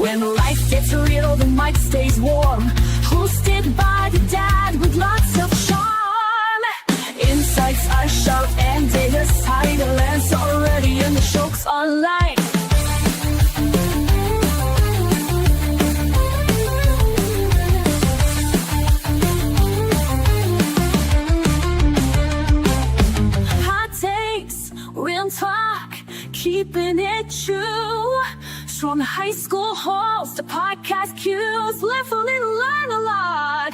When life gets real, the mic stays warm, hosted by the dad with lots of charm. Insights are sharp and data's tight, Lance already and the joke's online. Hot takes, real talk, keeping it true. From high school halls to podcast queues, live a little, learn a lot.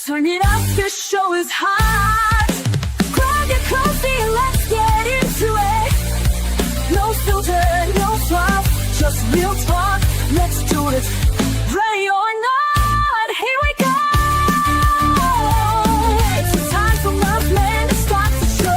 Turn it up, this show is hot. Grab your coffee, let's get into it. No filter, no fluff, just real talk. Let's do it. Ready or not, here we go. It's the time for love, man, to start the show.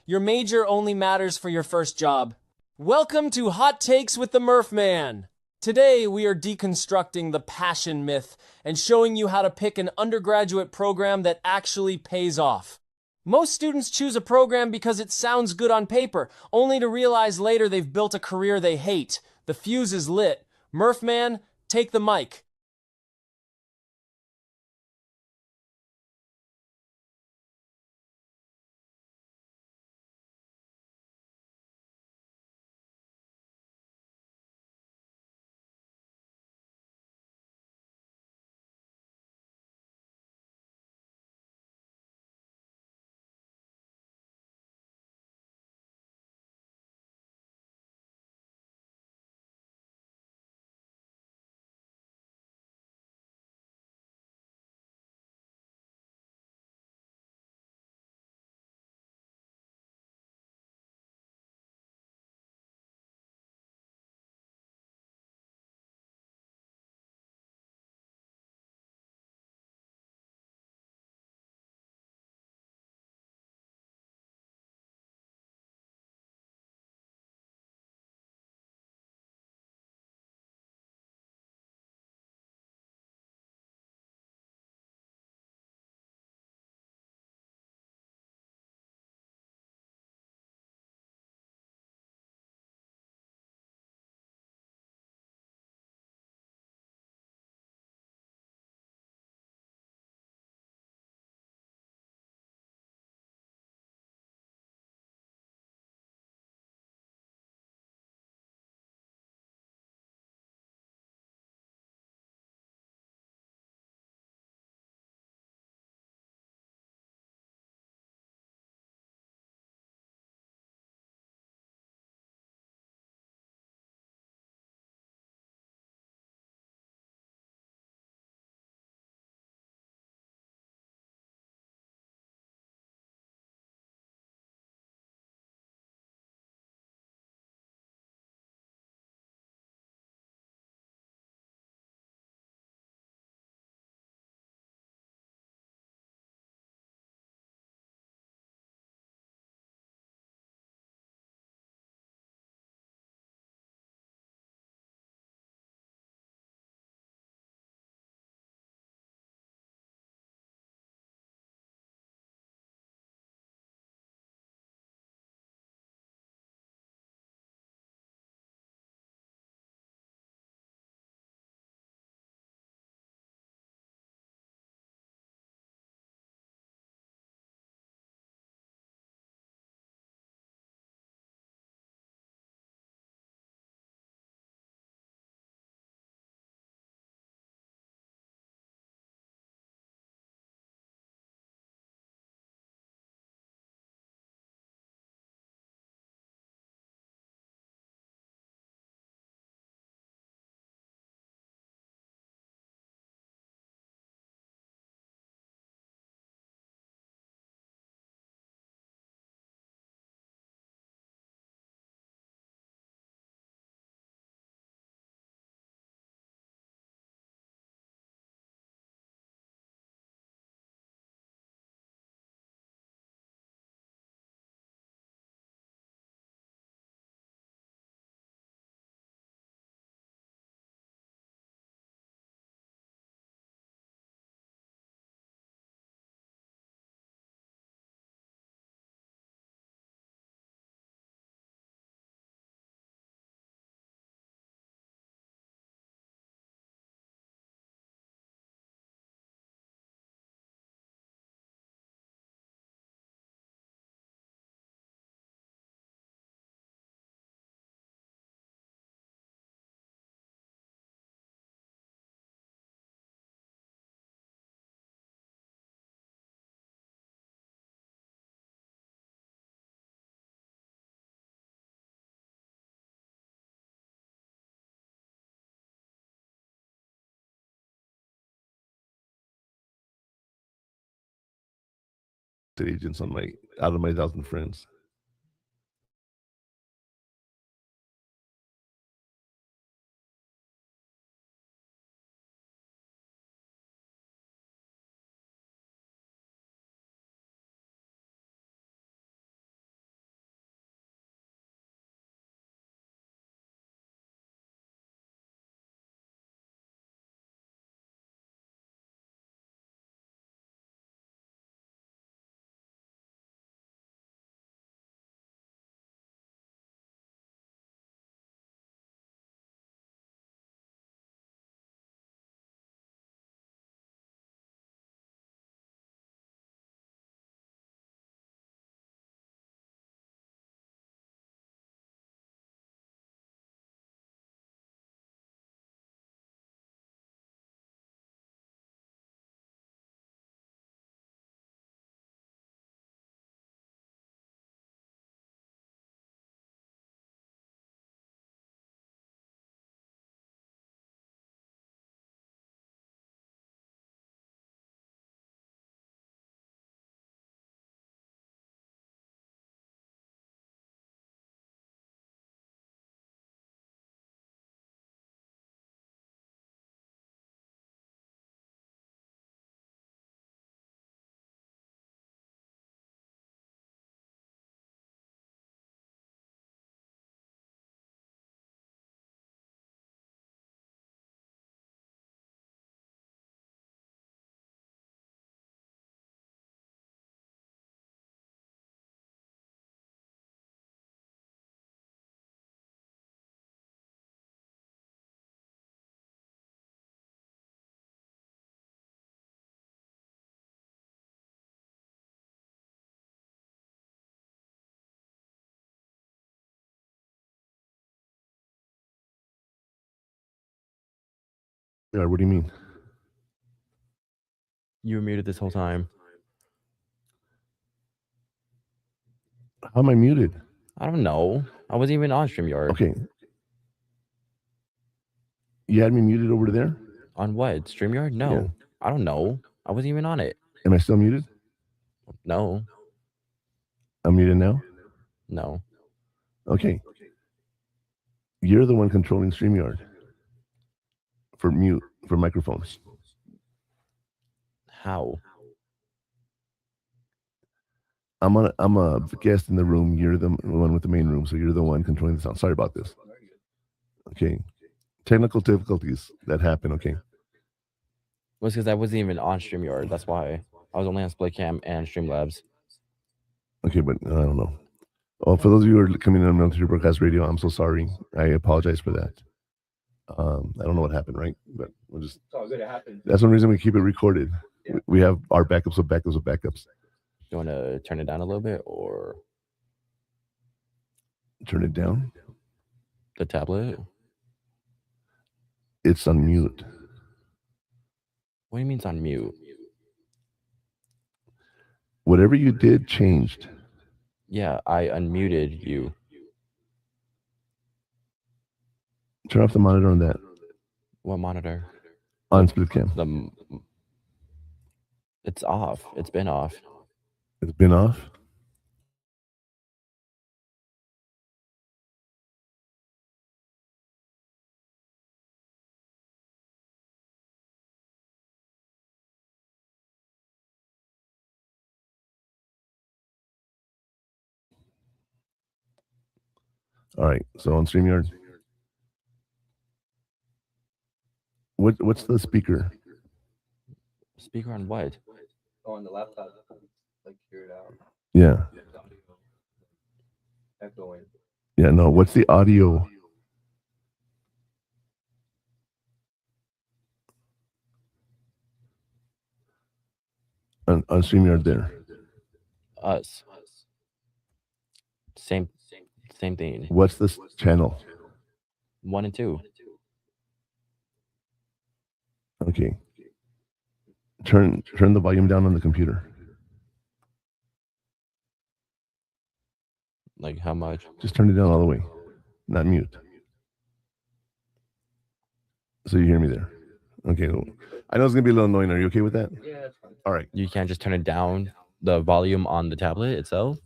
Your major only matters for your first job. Welcome to Hot Takes with the Murph Man. Today, we are deconstructing the passion myth and showing you how to pick an undergraduate program that actually pays off. Most students choose a program because it sounds good on paper, only to realize later they've built a career they hate. The fuse is lit. Murph Man, take the mic. Agents on my out of my 1,000 friends. Yeah, what do you mean? You were muted this whole time. How am I muted? I don't know. I wasn't even on StreamYard. Okay. You had me muted over there? On what? StreamYard? No. Yeah. I don't know. I wasn't even on it. Am I still muted? No. I'm muted now? No. Okay. You're the one controlling StreamYard for microphones. How? I'm a guest in the room. You're the one with the main room, so you're the one controlling the sound. Sorry about this. Okay. Technical difficulties that happen. Okay. Well, it's because I wasn't even on StreamYard. That's why. I was only on Split-Cam and Streamlabs. Okay, but I don't know. Well, for those of you who are coming in on Military Broadcast Radio, I'm so sorry. I apologize for that. I don't know what happened, right? But we'll just. It's all good. It happened. That's one reason we keep it recorded. Yeah. We have our backups of backups of backups. You want to turn it down a little bit or Turn it down? the tablet? It's on mute. What do you mean it's on mute? Whatever you did changed. Yeah, I unmuted you. Turn off the monitor on that. What monitor? On Splitcam. It's off. It's been off. It's been off? All right. So on StreamYard, what's the speaker? Speaker on what? Oh, on the laptop, like hear it out. Yeah. Echoing. Yeah. No. What's the audio? On StreamYard there. Us. Same thing. What's this channel? 1 and 2. Okay. Turn the volume down on the computer. Like how much? Just turn it down all the way. Not mute. So you hear me there. Okay. I know it's gonna be a little annoying. Are you okay with that? Yeah, that's fine. All right. You can't just turn it down, the volume on the tablet itself?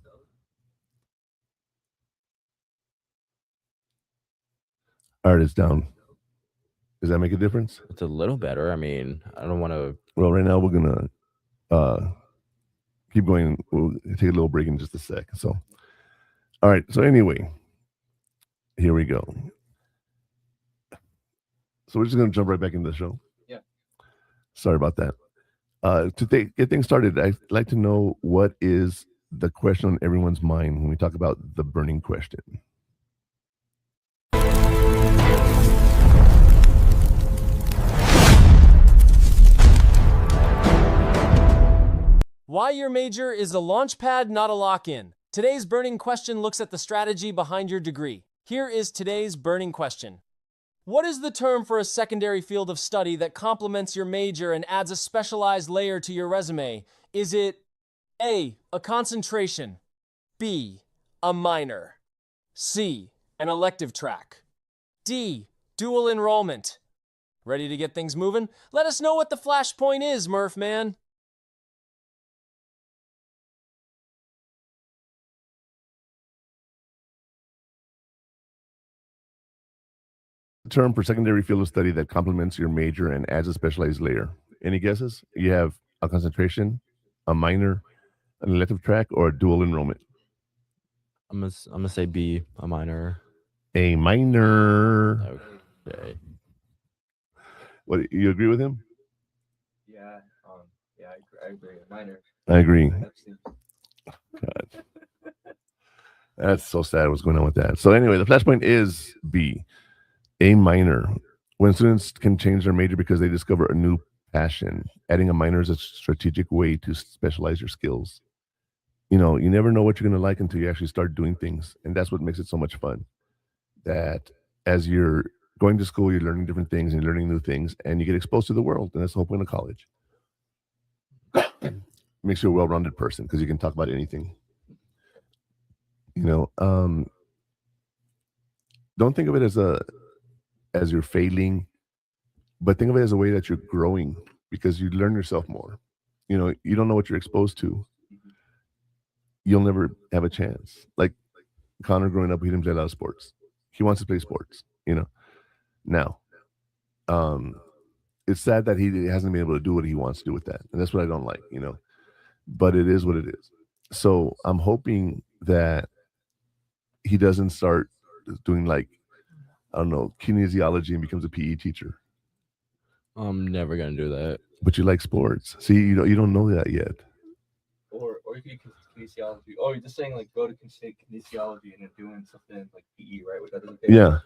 All right, it's down. Does that make a difference? It's a little better. I mean, I don't want to. Well, right now we're gonna keep going. We'll take a little break in just a sec. So, all right. So anyway, here we go. So we're just gonna jump right back into the show. Yeah. Sorry about that. To get things started, I'd like to know what is the question on everyone's mind when we talk about the burning question. Why your major is a launch pad, not a lock-in. Today's burning question looks at the strategy behind your degree. Here is today's burning question. What is the term for a secondary field of study that complements your major and adds a specialized layer to your resume? Is it A, a concentration, B, a minor, C, an elective track, D, dual enrollment? Ready to get things moving? Let us know what the flashpoint is, Murph man. Term for secondary field of study that complements your major and adds a specialized layer. Any guesses? You have a concentration, a minor, an elective track, or a dual enrollment. I'm gonna say B, a minor. A minor. Okay. What, you agree with him? Yeah, yeah, I agree. Minor. I agree. Epstein. God. That's so sad what's going on with that. So anyway, the flashpoint is B, a minor. When students can change their major because they discover a new passion, adding a minor is a strategic way to specialize your skills. You know, you never know what you're going to like until you actually start doing things. And that's what makes it so much fun. That as you're going to school, you're learning different things and you're learning new things, and you get exposed to the world. And that's the whole point of college. Makes you a well-rounded person because you can talk about anything. Don't think of it as you're failing, but think of it as a way that you're growing because you learn yourself more. You don't know what you're exposed to. You'll never have a chance. Like Connor growing up, he didn't play a lot of sports. He wants to play sports, Now, it's sad that he hasn't been able to do what he wants to do with that. And that's what I don't like, But it is what it is. So I'm hoping that he doesn't start doing like, I don't know, kinesiology and becomes a PE teacher. I'm never gonna do that. But you like sports. See, you don't know that yet. Or you could kinesiology. Oh, you're just saying like go to kinesiology and then doing something like PE, right? Which that doesn't pay. Yeah.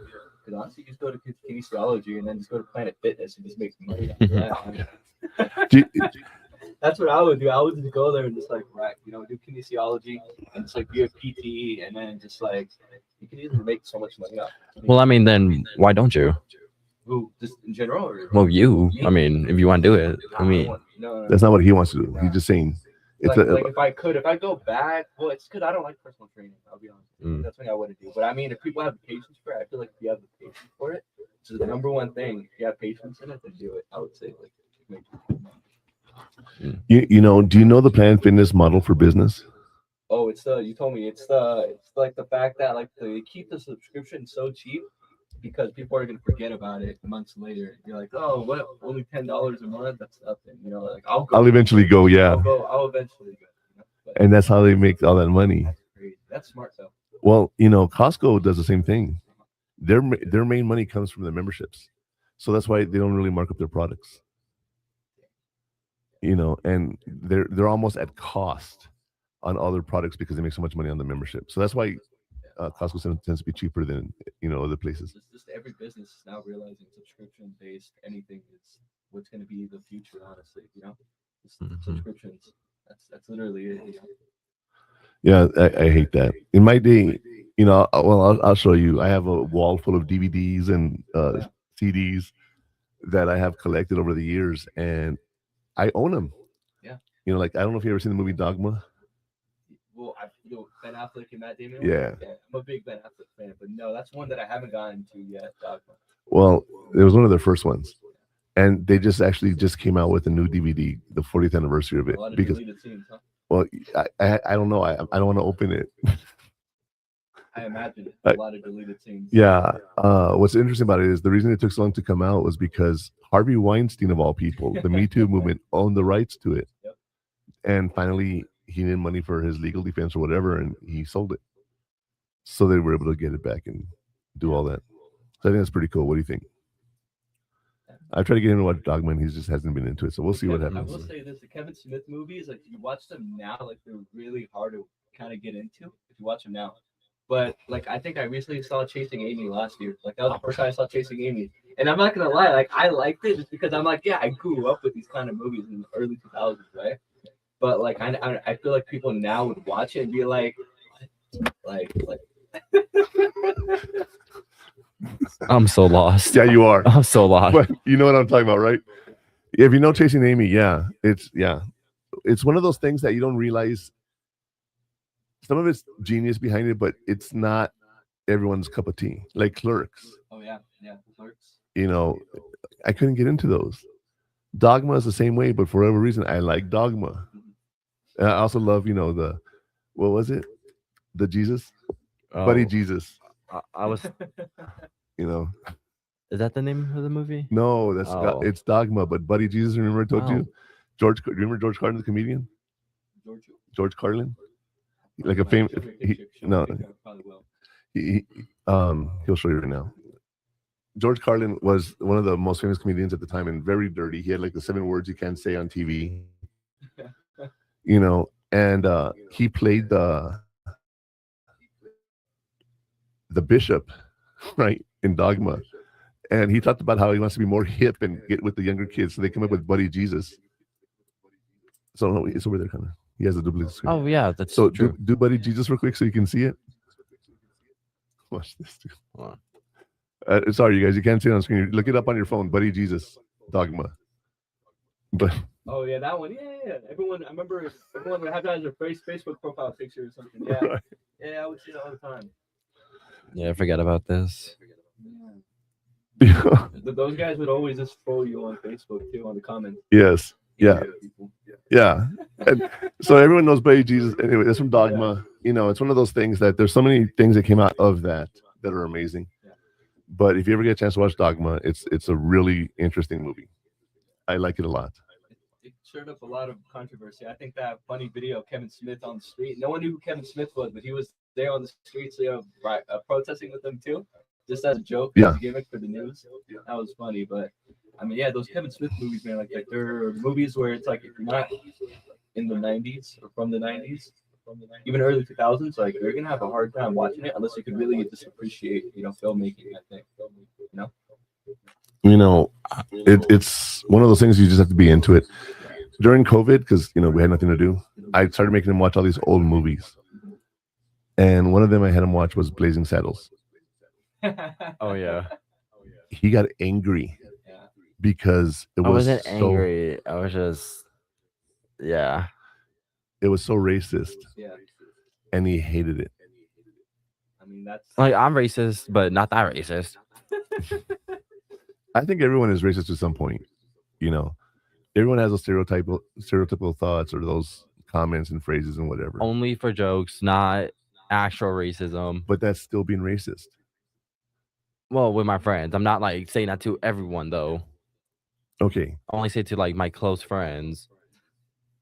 Because honestly, just go to kinesiology and then just go to Planet Fitness and just make some money. After that. That's what I would do. I would just go there and just like do kinesiology and just like be a PT and then just like you can easily make so much money. Well, I mean, then why don't you? Who, just in general? Or? Well, you. I mean, if you want to do it. I mean, no. That's not what he wants to do. He's just saying. It's like if I go back, well, it's because I don't like personal training. I'll be honest. That's something I wouldn't do. But I mean, if people have the patience for it, I feel like if you have the patience for it, which is the number one thing. If you have patience in it, then do it. I would say like. Do you know the Planet Fitness model for business? Oh, you told me it's like the fact that like they keep the subscription so cheap because people are gonna forget about it months later. You're like, oh, what? Only $10 a month? That's nothing. Like I'll eventually go. Yeah. I'll eventually go. And that's how they make all that money. That's crazy. That's smart though. Well, Costco does the same thing. Their main money comes from the memberships, so that's why they don't really mark up their products. And they're almost at cost on other products because they make so much money on the membership. So that's why Costco tends to be cheaper than other places. It's just every business is now realizing subscription based anything is what's going to be the future. Honestly, subscriptions. That's literally it. Yeah, I hate that. In my day, I'll show you. I have a wall full of DVDs and CDs that I have collected over the years, and I own them. Yeah. Like I don't know if you ever seen the movie Dogma. Well, Ben Affleck and Matt Damon. Yeah. I'm a big Ben Affleck fan, but no, that's one that I haven't gotten to yet. Dogma. Well, it was one of their first ones, and they just came out with a new DVD, the 40th anniversary of it. A lot of deleted scenes, huh? Well, I don't know. I don't want to open it. I imagine it's a lot of deleted scenes. Yeah. What's interesting about it is the reason it took so long to come out was because Harvey Weinstein, of all people, the Me Too movement, owned the rights to it. Yep. And finally, he needed money for his legal defense or whatever, and he sold it. So they were able to get it back and do all that. So I think that's pretty cool. What do you think? I've tried to get him to watch Dogma, and he just hasn't been into it. So we'll see what happens. I will say this: the Kevin Smith movies, like you watch them now, like they're really hard to kind of get into if you watch them now. But like I think I recently saw Chasing Amy last year. Like that was the first time I saw Chasing Amy, and I'm not gonna lie, like I liked it just because I'm like, yeah, I grew up with these kind of movies in the early 2000s, right? But like I feel like people now would watch it and be like. I'm so lost. Yeah, you are. I'm so lost. But you know what I'm talking about, right? If you know Chasing Amy, it's one of those things that you don't realize. Some of it's genius behind it, but it's not everyone's cup of tea. Like Clerks. Oh yeah, Clerks. I couldn't get into those. Dogma is the same way, but for whatever reason, I like Dogma. And I also love, what was it? The Jesus, Buddy Jesus. I was. Is that the name of the movie? No, it's Dogma, but Buddy Jesus. Remember I told you, George. Remember George Carlin, the comedian? George Carlin, like a famous. He'll show you right now. George Carlin was one of the most famous comedians at the time, and very dirty. He had like the 7 words you can't say on TV. And he played the bishop, right, in Dogma. And he talked about how he wants to be more hip and get with the younger kids. So they come up with Buddy Jesus. So no, it's over there, kind of. He has a duplicate screen. Oh yeah, that's so true. Do Buddy Jesus real quick so you can see it. Watch this, dude. Sorry, you guys, you can't see it on screen. Look it up on your phone, Buddy Jesus Dogma. But Oh yeah, that one. Yeah. Everyone, I remember everyone would have that as their Facebook profile picture or something. Yeah, right. yeah, I would see that all the time. Yeah, I forgot about this. Those guys would always just troll you on Facebook too, on the comments. Yes. Yeah. People. Yeah. And so everyone knows Buddy Jesus. Anyway, that's from Dogma. You know, it's one of those things that there's so many things that came out of that are amazing. Yeah. But if you ever get a chance to watch Dogma, it's a really interesting movie. I like it a lot. It stirred up a lot of controversy. I think that funny video of Kevin Smith on the street. No one knew who Kevin Smith was, but he was there on the streets, protesting with them too, just as a joke, as a gimmick for the news. That was funny. But I mean, yeah, those Kevin Smith movies, man, like they're movies where it's like if you're not in the '90s or from the '90s, even early 2000s, like you're gonna have a hard time watching it unless you could really just appreciate, filmmaking. I think, It's one of those things you just have to be into it. During COVID, because we had nothing to do, I started making him watch all these old movies, and one of them I had him watch was Blazing Saddles. Oh yeah. He got angry because I wasn't angry. I was just, yeah. It was so racist. Yeah. And he hated it. I mean, that's like I'm racist, but not that racist. I think everyone is racist to some point. Everyone has those stereotypical thoughts or those comments and phrases and whatever. Only for jokes, not actual racism. But that's still being racist. Well, with my friends, I'm not like saying that to everyone though. Okay. I only say to like my close friends,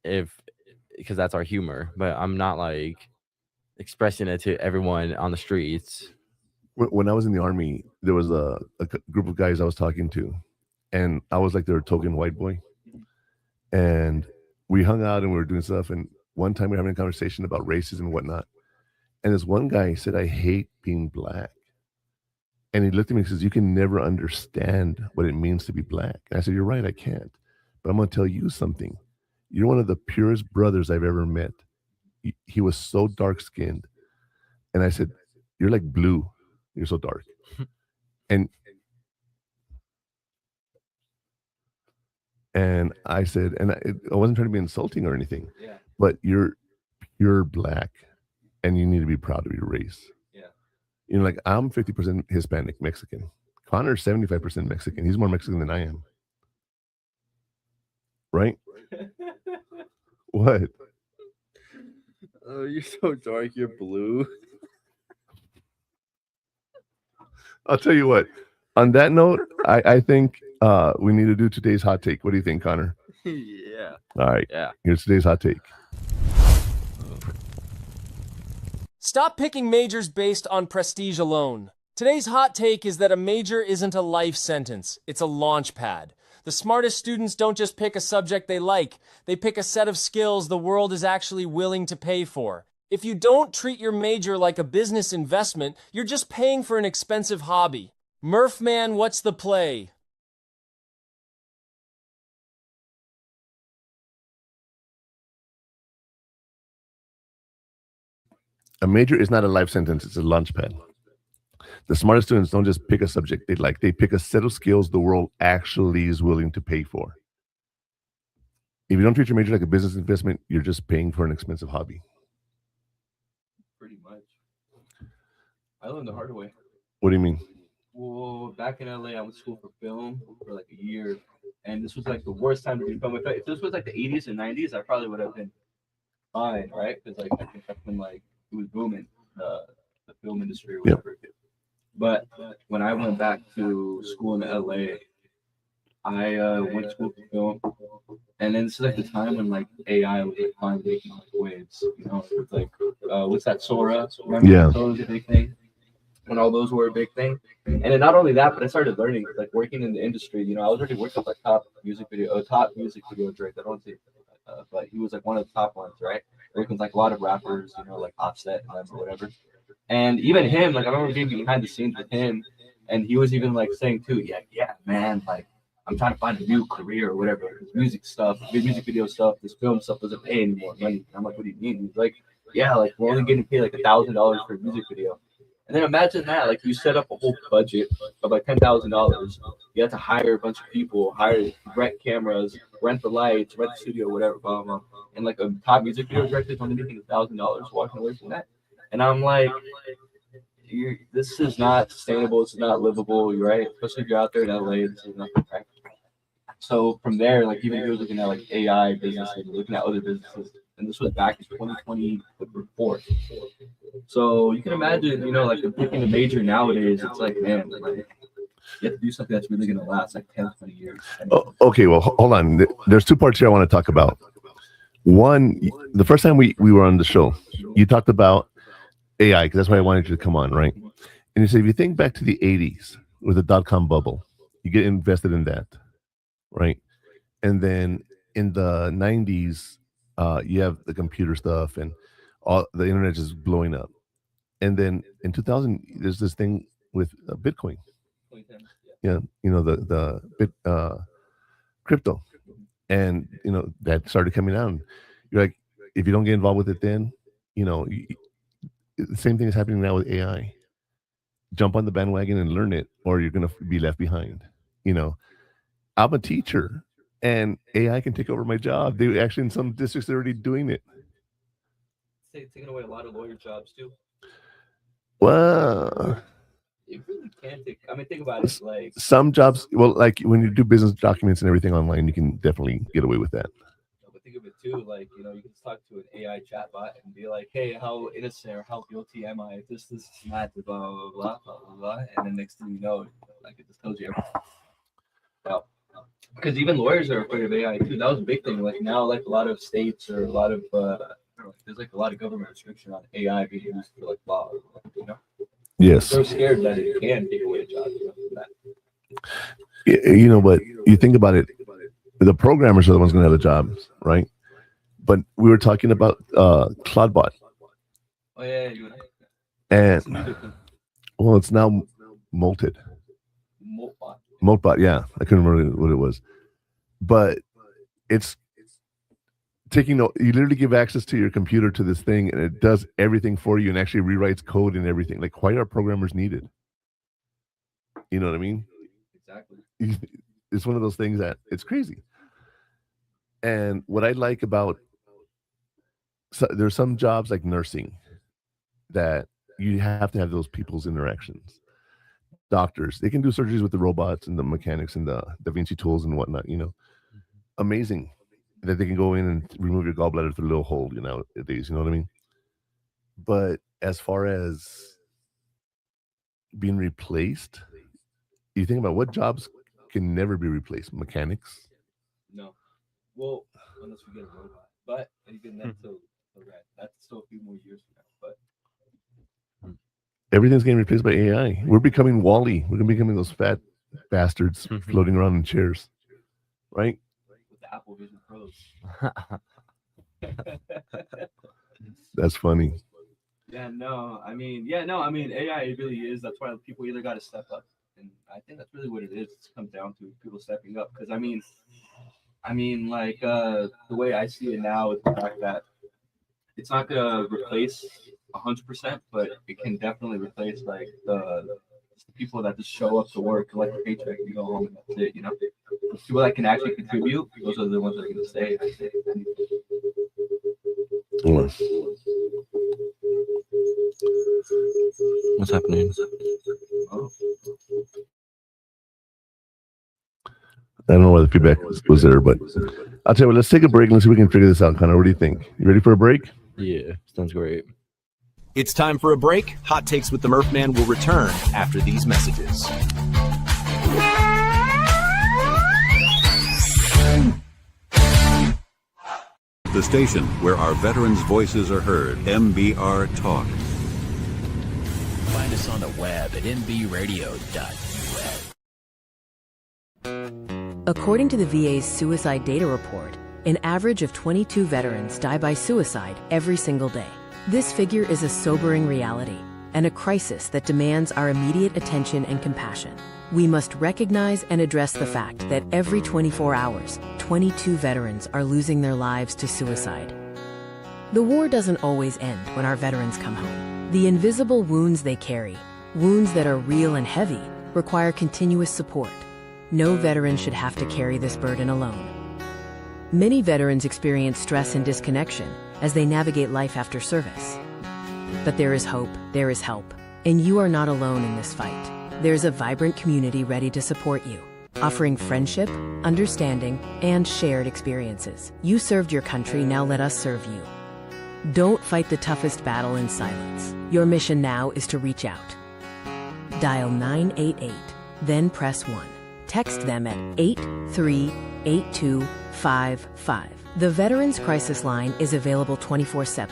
because that's our humor. But I'm not like expressing it to everyone on the streets. When I was in the Army, there was a group of guys I was talking to, and I was like their token white boy. And we hung out and we were doing stuff. And one time we were having a conversation about races and whatnot. And this one guy said, "I hate being black." And he looked at me and says, "You can never understand what it means to be black." And I said, "You're right, I can't. But I'm going to tell you something. You're one of the purest brothers I've ever met." He was so dark-skinned. And I said, "You're like blue. You're so dark." And I said, and I wasn't trying to be insulting or anything, but you're black and you need to be proud of your race. Like I'm 50% Hispanic Mexican. Connor's 75% Mexican. He's more Mexican than I am. Right? What? Oh, you're so dark. You're blue. I'll tell you what. On that note, I think we need to do today's hot take. What do you think, Connor? Yeah. All right. Yeah. Here's today's hot take. Stop picking majors based on prestige alone. Today's hot take is that a major isn't a life sentence, it's a launch pad. The smartest students don't just pick a subject they like, they pick a set of skills the world is actually willing to pay for. If you don't treat your major like a business investment, you're just paying for an expensive hobby. Murph man, what's the play? A major is not a life sentence, it's a launch pad. The smartest students don't just pick a subject they like, they pick a set of skills the world actually is willing to pay for. If you don't treat your major like a business investment, you're just paying for an expensive hobby. Pretty much. I learned the hard way. What do you mean? Well, back in LA, I went to school for film for like a year, and this was like the worst time to do film. If this was like the 80s and 90s, I probably would have been fine, right? Because like I think that's when like it was booming, the film industry or whatever. Yep. But when I went back to school in LA, I went to school for film, and then this is like the time when like AI was like finally making like waves, with like what's that, Sora? Remember? Yeah. Sora was a big thing. When all those were a big thing, and then not only that, but I started learning, like working in the industry. I was already working with like top music video director. I don't say, but he was like one of the top ones, right? Working with like a lot of rappers, like Offset and or whatever. And even him, like I remember being behind the scenes with him, and he was even like saying too, yeah, man, like I'm trying to find a new career or whatever. This music stuff, music video stuff, this film stuff doesn't pay any more money. And I'm like, what do you mean? He's like, yeah, like we're only getting paid like $1,000 for a music video. And then imagine that, like you set up a whole budget of like $10,000. You have to hire a bunch of people, rent cameras, rent the lights, rent the studio, whatever, blah blah. And like a top music video director is only making $1,000 walking away from that. And I'm like, this is not sustainable. This is not livable. You're right, especially if you're out there in LA. This is nothing right. So from there, like even he was looking at like AI businesses, looking at other businesses, and this was back in 2024. So you can imagine, like picking a major nowadays, it's like, man, like you have to do something that's really gonna last like 10, 20 years. Oh, okay, well, hold on. There's two parts here I want to talk about. One, the first time we were on the show, you talked about AI because that's why I wanted you to come on, right? And you said if you think back to the 80s with the dot-com bubble, you get invested in that, right? And then in the 90s, you have the computer stuff and all the internet is blowing up. And then in 2000, there's this thing with Bitcoin. Yeah, the bit crypto, and that started coming out. And you're like, if you don't get involved with it, then the same thing is happening now with AI. Jump on the bandwagon and learn it, or you're gonna be left behind. I'm a teacher, and AI can take over my job. They actually, in some districts, they're already doing it. It's taking away a lot of lawyer jobs too. Well, it really can take. I mean, think about it. Like some jobs, well, like when you do business documents and everything online, you can definitely get away with that. But think of it too, like you can talk to an AI chatbot and be like, "Hey, how innocent or how guilty am I? If this is not blah blah blah blah blah blah," and then next thing you know, like it just tells you everything. Wow. Because even lawyers are afraid of AI too. That was a big thing. Like now, like a lot of states or a lot of there's like a lot of government restriction on AI being used for like law. Yes. They're scared that it can take away a job. But you think about it, the programmers are the ones going to have the jobs, right? But we were talking about Cloudbot. Oh yeah, and well, it's now Molted. Moltbot, yeah, I couldn't remember what it was, but it's taking. You literally give access to your computer to this thing, and it does everything for you, and actually rewrites code and everything. Like, why are programmers needed? You know what I mean? Exactly. It's one of those things that it's crazy. And what I like about there's some jobs like nursing that you have to have those people's interactions. Doctors, they can do surgeries with the robots and the mechanics and the Da Vinci tools and whatnot. Amazing that they can go in and remove your gallbladder through a little hole. Nowadays, you know what I mean. But as far as being replaced, you think about what jobs can never be replaced. Mechanics. No. Well, unless we get a robot, but even that's that's still a few more years from now. But everything's getting replaced by AI. We're becoming Wall-E. We're becoming those fat bastards floating around in chairs, right? With the Apple Vision Pros. That's funny. I mean, AI really is. That's why people either got to step up, and I think that's really what it is. It comes down to people stepping up. Because I mean, like the way I see it now is the fact that it's not gonna replace 100%, but it can definitely replace like the people that just show up to work, collect a paycheck, and go home, and that's it. People that can actually contribute, those are the ones that are gonna stay. What's happening? Oh. I don't know why the feedback was there, but I'll tell you what, let's take a break and let's see if we can figure this out. Connor, what do you think? You ready for a break? Yeah, sounds great. It's time for a break. Hot Takes with the Murph Man will return after these messages. The station where our veterans' voices are heard. MBR Talk. Find us on the web at nbradio.us. According to the VA's Suicide Data Report, an average of 22 veterans die by suicide every single day. This figure is a sobering reality and a crisis that demands our immediate attention and compassion. We must recognize and address the fact that every 24 hours, 22 veterans are losing their lives to suicide. The war doesn't always end when our veterans come home. The invisible wounds they carry, wounds that are real and heavy, require continuous support. No veteran should have to carry this burden alone. Many veterans experience stress and disconnection as they navigate life after service. But there is hope, there is help, and you are not alone in this fight. There's a vibrant community ready to support you, offering friendship, understanding, and shared experiences. You served your country, now let us serve you. Don't fight the toughest battle in silence. Your mission now is to reach out. Dial 988, then press 1. Text them at 838255. The Veterans Crisis Line is available 24/7.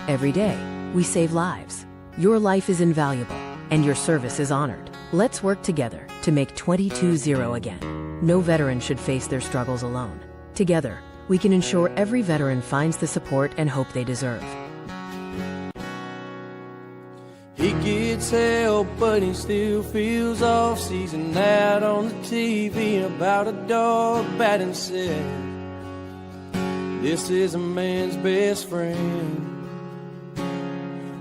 Every day, we save lives. Your life is invaluable, and your service is honored. Let's work together to make 22-0 again. No veteran should face their struggles alone. Together, we can ensure every veteran finds the support and hope they deserve. He gets help, but he still feels off. Sees an ad on the TV about a dog batting said, "This is a man's best friend."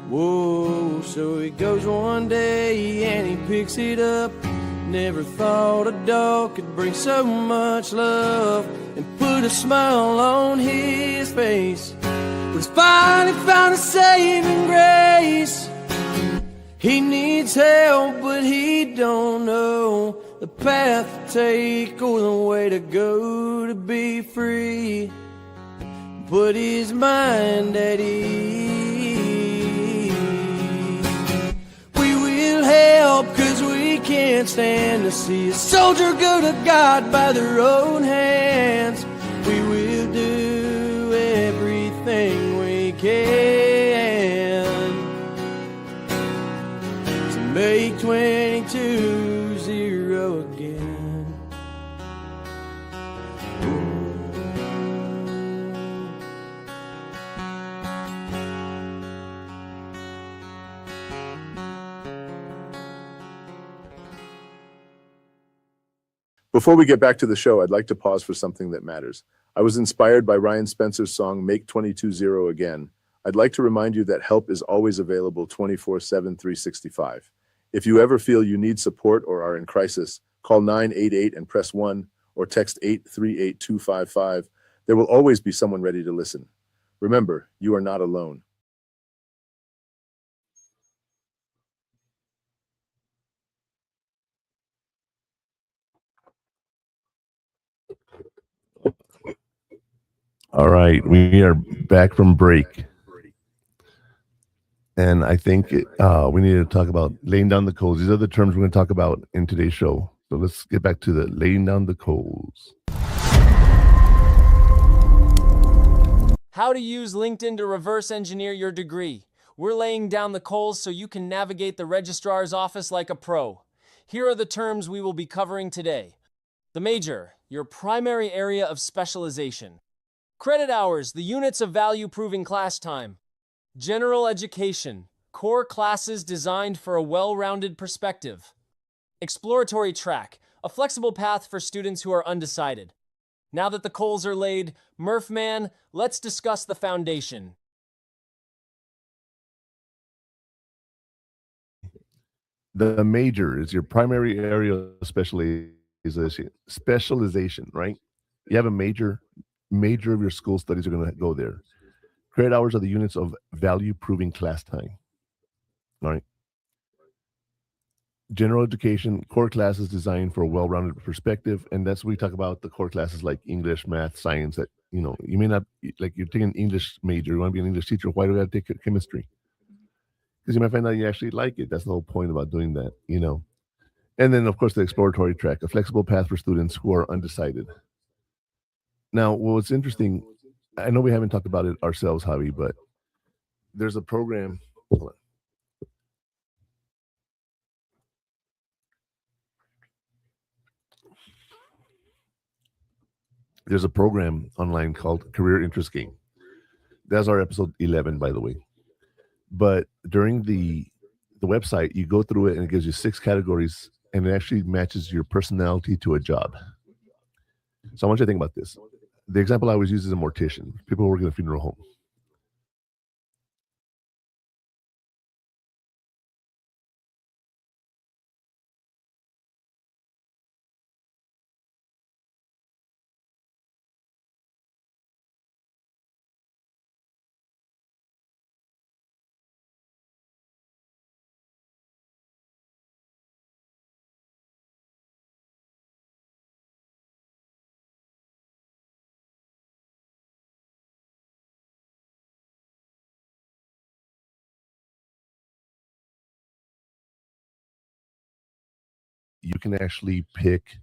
Whoa, so he goes one day and he picks it up. Never thought a dog could bring so much love and put a smile on his face. But he's finally found a saving grace. He needs help, but he don't know the path to take or the way to go to be free. Put his mind at ease. We will help, 'cause we can't stand to see a soldier go to God by their own hands. We will do everything we can to make 22-0 again. Before we get back to the show, I'd like to pause for something that matters. I was inspired by Ryan Spencer's song, Make 22-0 Again. I'd like to remind you that help is always available 24/7, 365. If you ever feel you need support or are in crisis, call 988 and press 1 or text 838255. There will always be someone ready to listen. Remember, you are not alone. All right, we are back from break. And I think we need to talk about laying down the coals. These are the terms we're going to talk about in today's show. So let's get back to the laying down the coals. How to use LinkedIn to reverse engineer your degree. We're laying down the coals so you can navigate the registrar's office like a pro. Here are the terms we will be covering today. The major, your primary area of specialization. Credit hours, the units of value proving class time. General education, core classes designed for a well-rounded perspective. Exploratory track, a flexible path for students who are undecided. Now that the coals are laid, Murph Man, let's discuss the foundation. The major is your primary area of specialization, right? You have a major of your school studies are going to go there. Credit hours are the units of value proving class time. All right. General education, core classes designed for a well-rounded perspective. And that's what we talk about, the core classes like English, math, science, that, you know, you may not, like you're taking an English major, you want to be an English teacher. Why do I have to take chemistry? Because you might find out you actually like it. That's the whole point about doing that, you know. And then, of course, the exploratory track, a flexible path for students who are undecided. Now, what's interesting, I know we haven't talked about it ourselves, Javi, but there's a program. Hold on. There's a program online called Career Interest Game. That's our episode 11, by the way. But during the website, you go through it and it gives you 6 categories, and it actually matches your personality to a job. So I want you to think about this. The example I always use is a mortician. People who work in a funeral home. you can actually pick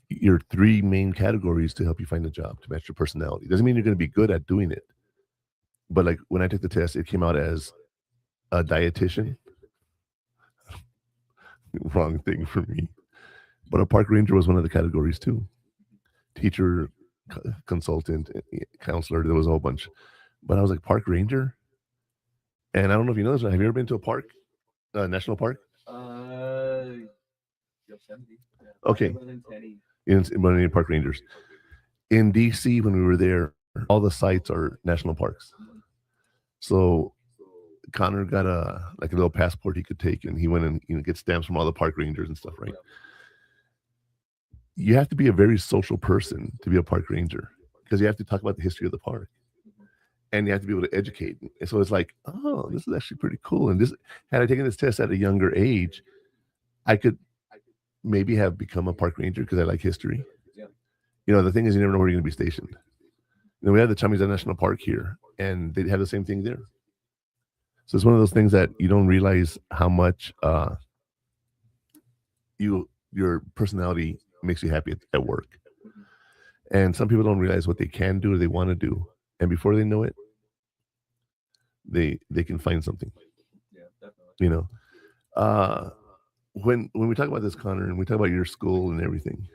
your 3 main categories to help you find a job to match your personality. Doesn't mean you're going to be good at doing it. But like when I took the test, it came out as a dietitian. Wrong thing for me. But a park ranger was one of the categories too. Teacher, consultant, counselor, there was a whole bunch. But I was like, park ranger? And I don't know if you know this, have you ever been to a park, national park? Yosemite. Yeah. Okay. Running In park rangers. In DC, when we were there, all the sites are national parks. So Connor got a little passport he could take, and he went and get stamps from all the park rangers and stuff, right? You have to be a very social person to be a park ranger because you have to talk about the history of the park, and you have to be able to educate. And so it's like, oh, this is actually pretty cool. And this, had I taken this test at a younger age, I could maybe have become a park ranger because I like history. Yeah. The thing is, you never know where you're going to be stationed. We have the Chamizal National Park here, and they have the same thing there. So it's one of those things that you don't realize how much your personality makes you happy at work. And some people don't realize what they can do or they want to do, and before they know it, they can find something. Yeah, definitely. When we talk about this, Connor, and we talk about your school and everything,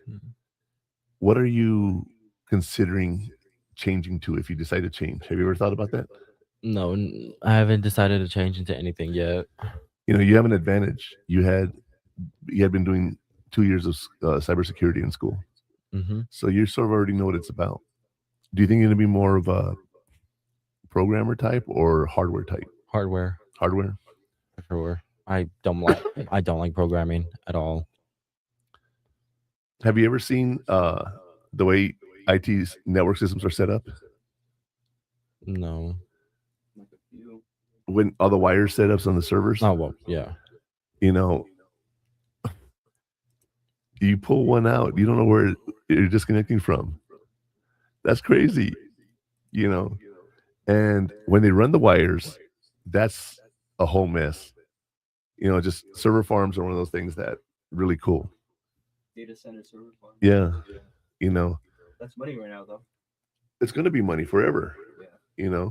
what are you considering changing to if you decide to change? Have you ever thought about that? No, I haven't decided to change into anything yet. You have an advantage. You had been doing 2 years of cybersecurity in school, so you sort of already know what it's about. Do you think you're going to be more of a programmer type or hardware type? Hardware. Hardware. I don't like programming at all. Have you ever seen the way IT's network systems are set up? No. When all the wire setups on the servers? Oh, well, yeah. You pull one out, you don't know where you're disconnecting from. That's crazy, And when they run the wires, that's a whole mess. Just server farms are one of those things that really cool. Data center server farm. Yeah. That's money right now, though. It's going to be money forever. Yeah.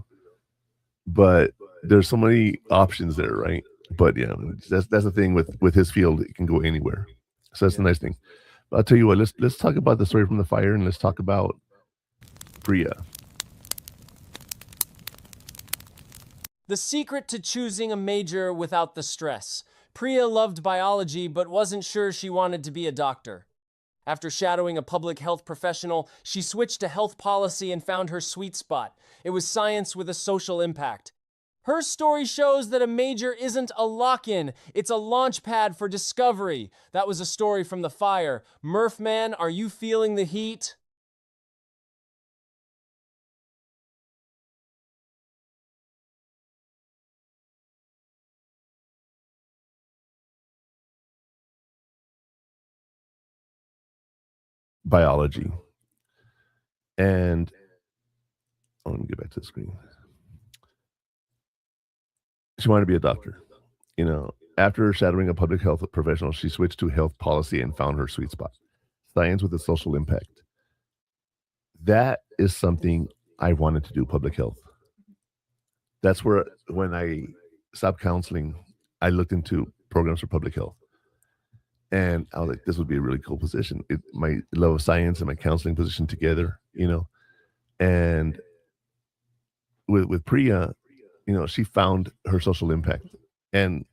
But there's so many options there, right? But yeah, that's the thing with his field; it can go anywhere. So that's the nice thing. But I'll tell you what. Let's talk about the story from the fire, and let's talk about Priya. The secret to choosing a major without the stress. Priya loved biology, but wasn't sure she wanted to be a doctor. After shadowing a public health professional, she switched to health policy and found her sweet spot. It was science with a social impact. Her story shows that a major isn't a lock-in, it's a launch pad for discovery. That was a story from the fire. Murph Man, are you feeling the heat? Biology. And let me get back to the screen. She wanted to be a doctor. After shadowing a public health professional, she switched to health policy and found her sweet spot. Science with a social impact. That is something I wanted to do, public health. That's where, when I stopped counseling, I looked into programs for public health. And I was like, this would be a really cool position. My love of science and my counseling position together, And with Priya, she found her social impact. And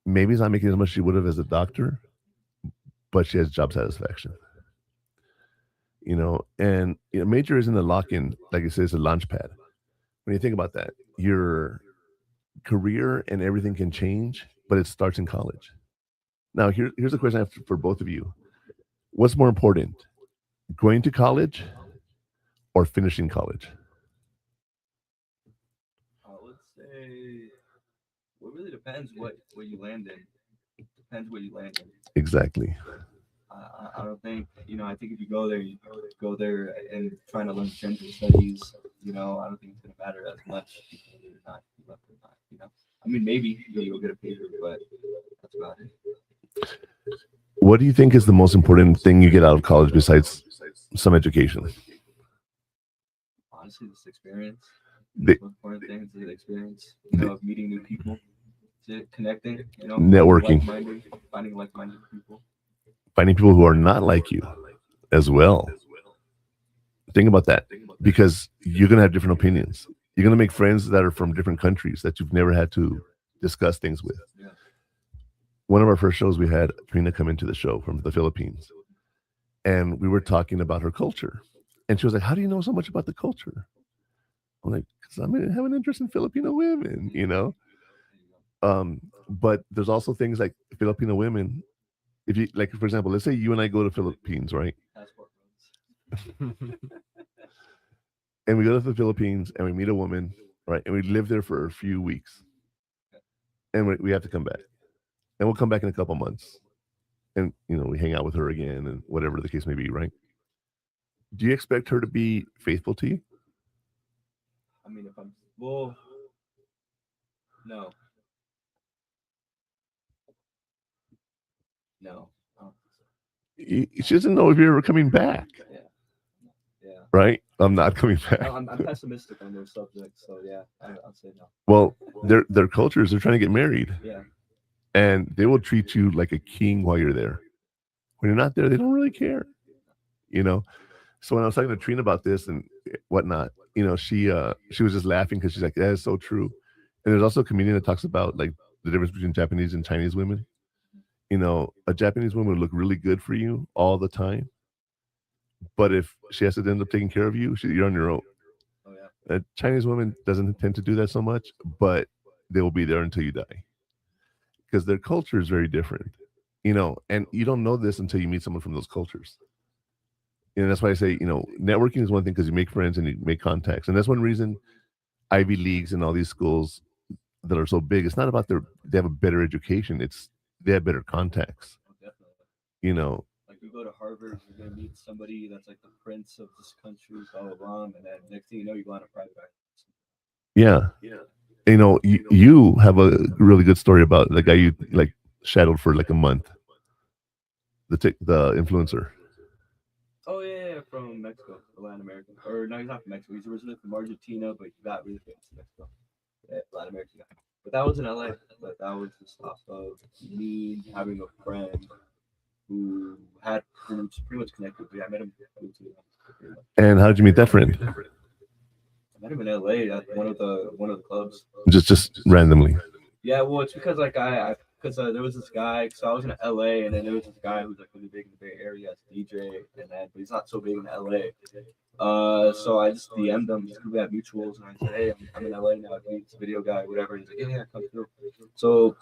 maybe it's not making as much as she would have as a doctor, but she has job satisfaction. And major isn't a lock-in, like I said, it's a launch pad. When you think about that, your career and everything can change, but it starts in college. Now, here's a question I have for both of you. What's more important, going to college or finishing college? Let's say, well, it really depends what you land in. Depends what you land in. Exactly. I don't think, I think if you go there and trying to learn gender studies, I don't think it's going to matter as much if you're not left or not, I mean, maybe you'll get a paper, but that's about it. What do you think is the most important thing you get out of college besides some education? Honestly, this experience. The- The most important thing is the experience. You know, of meeting new people, connecting. You know, Networking. finding like-minded people. Finding people who are not like you as well. Think about that, because you're going to have different opinions. You're going to make friends that are from different countries that you've never had to discuss things with. Yeah. One of our first shows, we had Trina come into the show from the Philippines, and we were talking about her culture. And she was like, "How do you know so much about the culture?" I'm like, "Because I have an interest in Filipino women, you know." But there's also things like Filipino women. If you like, for example, let's say you and I go to Philippines, right? Passport rules. And we go to the Philippines and we meet a woman, right? And we live there for a few weeks, and we have to come back, and we'll come back in a couple months, and we hang out with her again, and whatever the case may be, right? Do you expect her to be faithful to you? I mean, no. No. I don't think so. She doesn't know if you're ever coming back, Yeah. right? I'm not coming back. I'm pessimistic on those subjects, so yeah, I'll say no. Well, their cultures, they're trying to get married, Yeah. and they will treat you like a king while you're there. When you're not there, they don't really care, So when I was talking to Trina about this and whatnot, she was just laughing because she's like, "That is so true." And there's also a comedian that talks about like the difference between Japanese and Chinese women. A Japanese woman would look really good for you all the time, but if she has to end up taking care of you, you're on your own. Oh yeah. A Chinese woman doesn't tend to do that so much, but they will be there until you die because their culture is very different, and you don't know this until you meet someone from those cultures. That's why I say, networking is one thing because you make friends and you make contacts. And that's one reason Ivy Leagues and all these schools that are so big, it's not about they have a better education. They have better contacts. Oh, definitely. Like you go to Harvard, you're going to meet somebody that's like the prince of this country, blah, blah, blah. And then next thing you know, you go on a private island. Yeah. You have a really good story about the guy you like shadowed for like a month. The influencer. Oh yeah, from Mexico, Latin American. Or no, he's not from Mexico. He's originally from Argentina, but he got really famous in Mexico. Yeah, Latin American guy. But that was in LA. But that was just off of me having a friend who was pretty much connected. But yeah, I met him. And how did you meet that friend? I met him in LA at one of the clubs. Just randomly. Yeah, well, it's because like because there was this guy. So I was in LA, and then there was this guy who's like really big in the Bay Area as a DJ, but he's not so big in LA. So I just DM'd him because we had mutuals, and I said, "Hey, I'm in LA now. I need this video guy, whatever." He's like, "Yeah, come through." So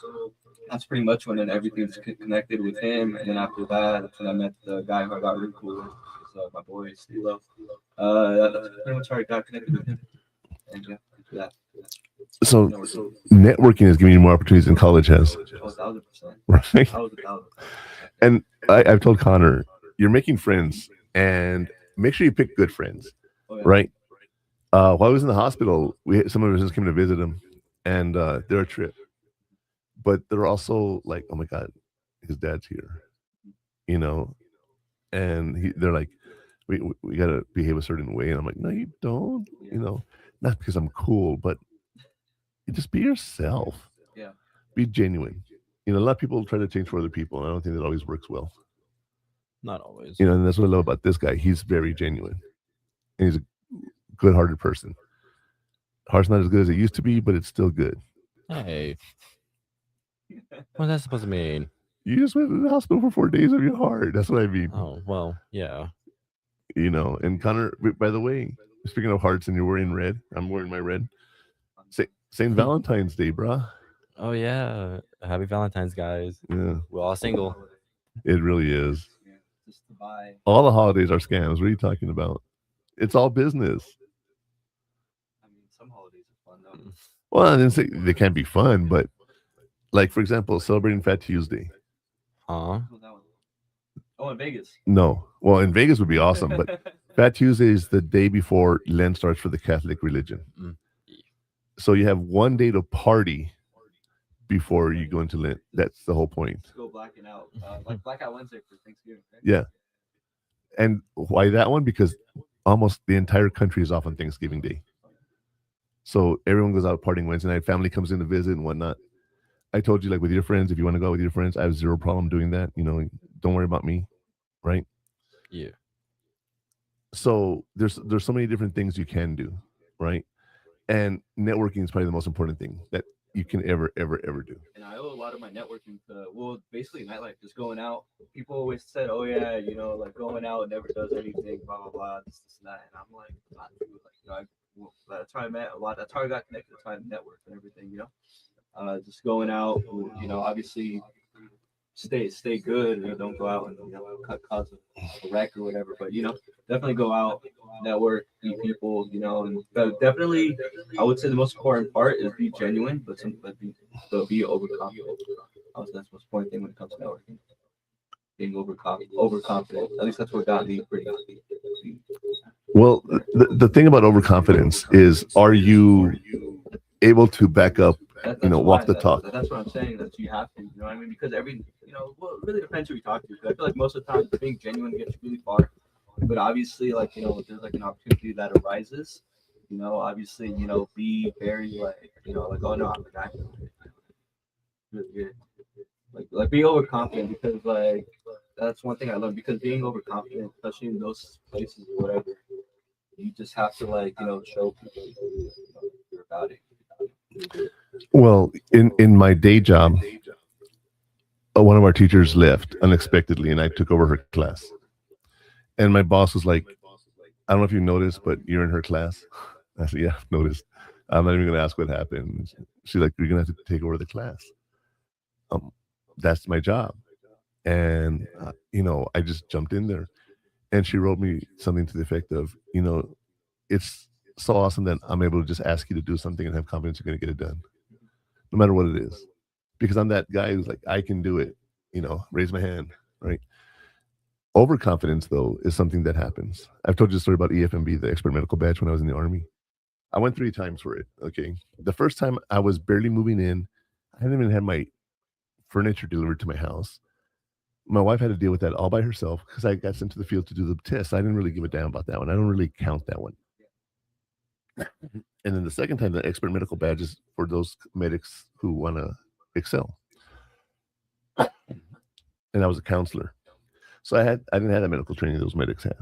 that's pretty much when then everything's connected with him, and then after that, that's when I met the guy who I got really cool with, my boy Stilo. That's pretty much how I got connected with him, and yeah, after that. So networking is giving you more opportunities than college has. 1,000%. Right. 1,000%. And I've told Connor, you're making friends, and make sure you pick good friends, right? While I was in the hospital, some of our friends came to visit him, and they're a trip. But they're also like, "Oh my God, his dad's here," and they're like, we got to behave a certain way. And I'm like, "No, you don't," not because I'm cool, but you just be yourself. Yeah. Be genuine. A lot of people try to change for other people, and I don't think that always works well. Not always. And that's what I love about this guy. He's very genuine, and he's a good-hearted person. Heart's not as good as it used to be, but it's still good. Hey. What's that supposed to mean? You just went to the hospital for 4 days of your heart. That's what I mean. Oh, well, yeah. And Connor, by the way, speaking of hearts, and you're wearing red, I'm wearing my red. St. Valentine's Day, bruh. Oh, yeah. Happy Valentine's, guys. Yeah. We're all single. It really is. Yeah, just to buy. All the holidays are scams. What are you talking about? It's all business. I mean, some holidays are fun, though. Well, I didn't say they can't be fun, but like, for example, celebrating Fat Tuesday. Huh? Oh, in Vegas. No. Well, in Vegas would be awesome, but Fat Tuesday is the day before Lent starts for the Catholic religion. So you have one day to party before you go into Lent. That's the whole point. Go blacking out, like Blackout Wednesday for Thanksgiving. Right? Yeah. And why that one? Because almost the entire country is off on Thanksgiving Day. So everyone goes out partying Wednesday night. Family comes in to visit and whatnot. I told you, like with your friends, if you want to go out with your friends, I have zero problem doing that. You know, don't worry about me, right? Yeah. So there's so many different things you can do, right? And networking is probably the most important thing that you can ever do. And I owe a lot of my networking to, well, basically nightlife, just going out. People always said, oh yeah, you know, like going out never does anything, blah blah blah, this and that. And I'm like, not true. Like, you know, that's how I met a lot. That's how I got connected. That's how I networked and everything. You know, just going out. You know, obviously stay good. You know, don't go out and cause a wreck or whatever. But you know, definitely go out, network, meet people. You know, and definitely, I would say the most important part is be genuine, but be overconfident. I would say that's the most important thing when it comes to networking. Being overconfident. At least that's what got me pretty. Well, the thing about overconfidence is, are you able to back up, walk the talk? That's what I'm saying. That you have to, you know what I mean? Because well, it really depends who you talk to. I feel like most of the time, being genuine gets really far. But obviously, like, you know, if there's like an opportunity that arises, you know, obviously, you know, be very like, you know, like, oh no, I'm the guy. Really good. Like be overconfident, because like that's one thing I learned, because being overconfident, especially in those places or whatever, you just have to, like, you know, show people you're about it. Well, in my day job, one of our teachers left unexpectedly, and I took over her class. And my boss was like, I don't know if you noticed, but you're in her class. I said, yeah, I've noticed. I'm not even going to ask what happened. She's like, you're going to have to take over the class. That's my job. And, I just jumped in there. And she wrote me something to the effect of, it's so awesome that I'm able to just ask you to do something and have confidence you're going to get it done, no matter what it is. Because I'm that guy who's like, I can do it, raise my hand, right? Overconfidence, though, is something that happens. I've told you the story about EFMB, the expert medical badge, when I was in the Army. I went 3 times for it, okay? The first time I was barely moving in. I hadn't even had my furniture delivered to my house. My wife had to deal with that all by herself because I got sent to the field to do the test. I didn't really give a damn about that one. I don't really count that one. And then the second time, the expert medical badge is for those medics who want to excel. And I was a counselor. So I didn't have that medical training those medics had.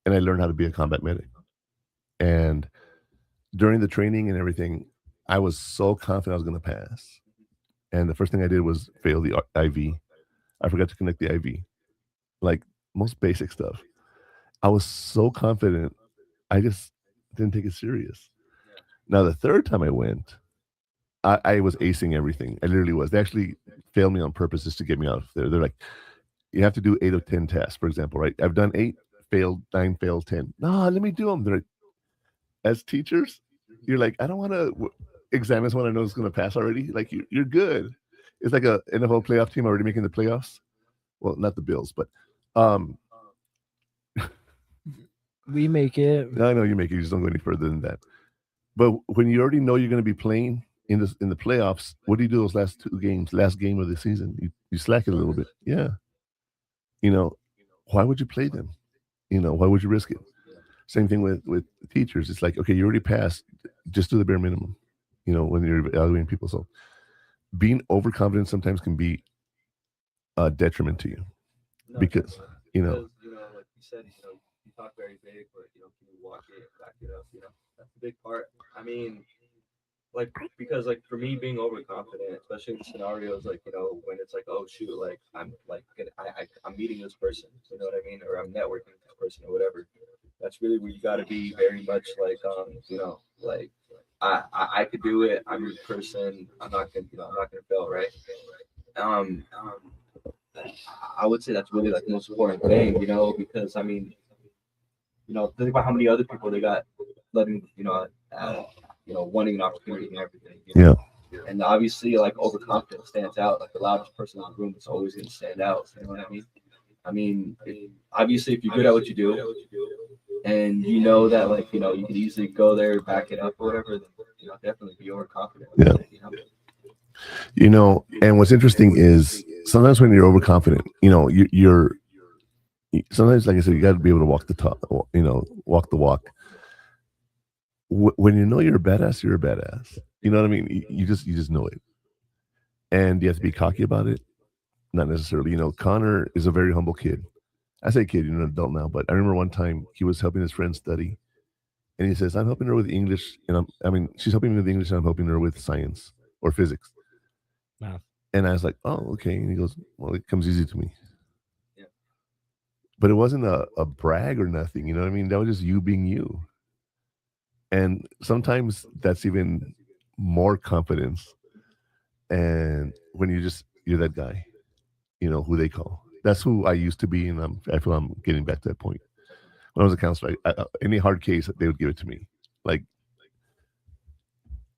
And I learned how to be a combat medic. And during the training and everything, I was so confident I was going to pass. And the first thing I did was fail the IV. I forgot to connect the IV. Like most basic stuff. I was so confident, I just didn't take it serious. Now, the third time I went, I was acing everything. I literally was. They actually failed me on purpose just to get me out of there. They're like, you have to do 8 of 10 tests, for example, right? I've done 8, failed, 9 failed, 10. No, let me do them. They're like, as teachers, you're like, I don't want to examine someone I know is going to pass already. Like, you're good. It's like a NFL playoff team already making the playoffs. Well, not the Bills, but we make it. I know you make it. You just don't go any further than that. But when you already know you're going to be playing in the playoffs, what do you do those last 2 games, last game of the season? You slack it a little bit. Yeah. Why would you play them? Why would you risk it? Same thing with teachers. It's like, okay, you already passed. Just do the bare minimum, when you're evaluating people. So being overconfident sometimes can be a detriment to you. Because, like you said, you talk very big, but, can you walk it, back it up, that's a big part. I mean, because for me, being overconfident, especially in scenarios when it's like, oh shoot, like I'm I'm meeting this person, you know what I mean, or I'm networking with this person or whatever. That's really where you got to be very much I could do it. I'm your person. I'm not gonna fail, right? I would say that's really the most important thing, because I mean, think about how many other people they got letting, wanting an opportunity and everything. Yeah. And obviously, overconfidence stands out. Like the loudest person in the room is always going to stand out. You know what I mean? I mean, obviously, if you're good at what you do, and that, you can easily go there, back it up, or whatever, then definitely be overconfident. Yeah. You know, and what's interesting is sometimes when you're overconfident, you know, you're sometimes, like I said, you got to be able to walk the talk, you know, walk the walk. When you know you're a badass, you're a badass. You know what I mean? You just know it, and you have to be cocky about it. Not necessarily. You know, Connor is a very humble kid. I say kid, you're an adult now, but I remember one time he was helping his friend study, and he says, "I'm helping her with English, and she's helping me with English, and I'm helping her with science or physics." Math. And I was like, "Oh, okay." And he goes, "Well, it comes easy to me." Yeah. But it wasn't a brag or nothing. You know what I mean? That was just you being you. And sometimes that's even more confidence. And when you're that guy, you know, who they call. That's who I used to be, and I feel I'm getting back to that point. When I was a counselor, any hard case, they would give it to me. Like,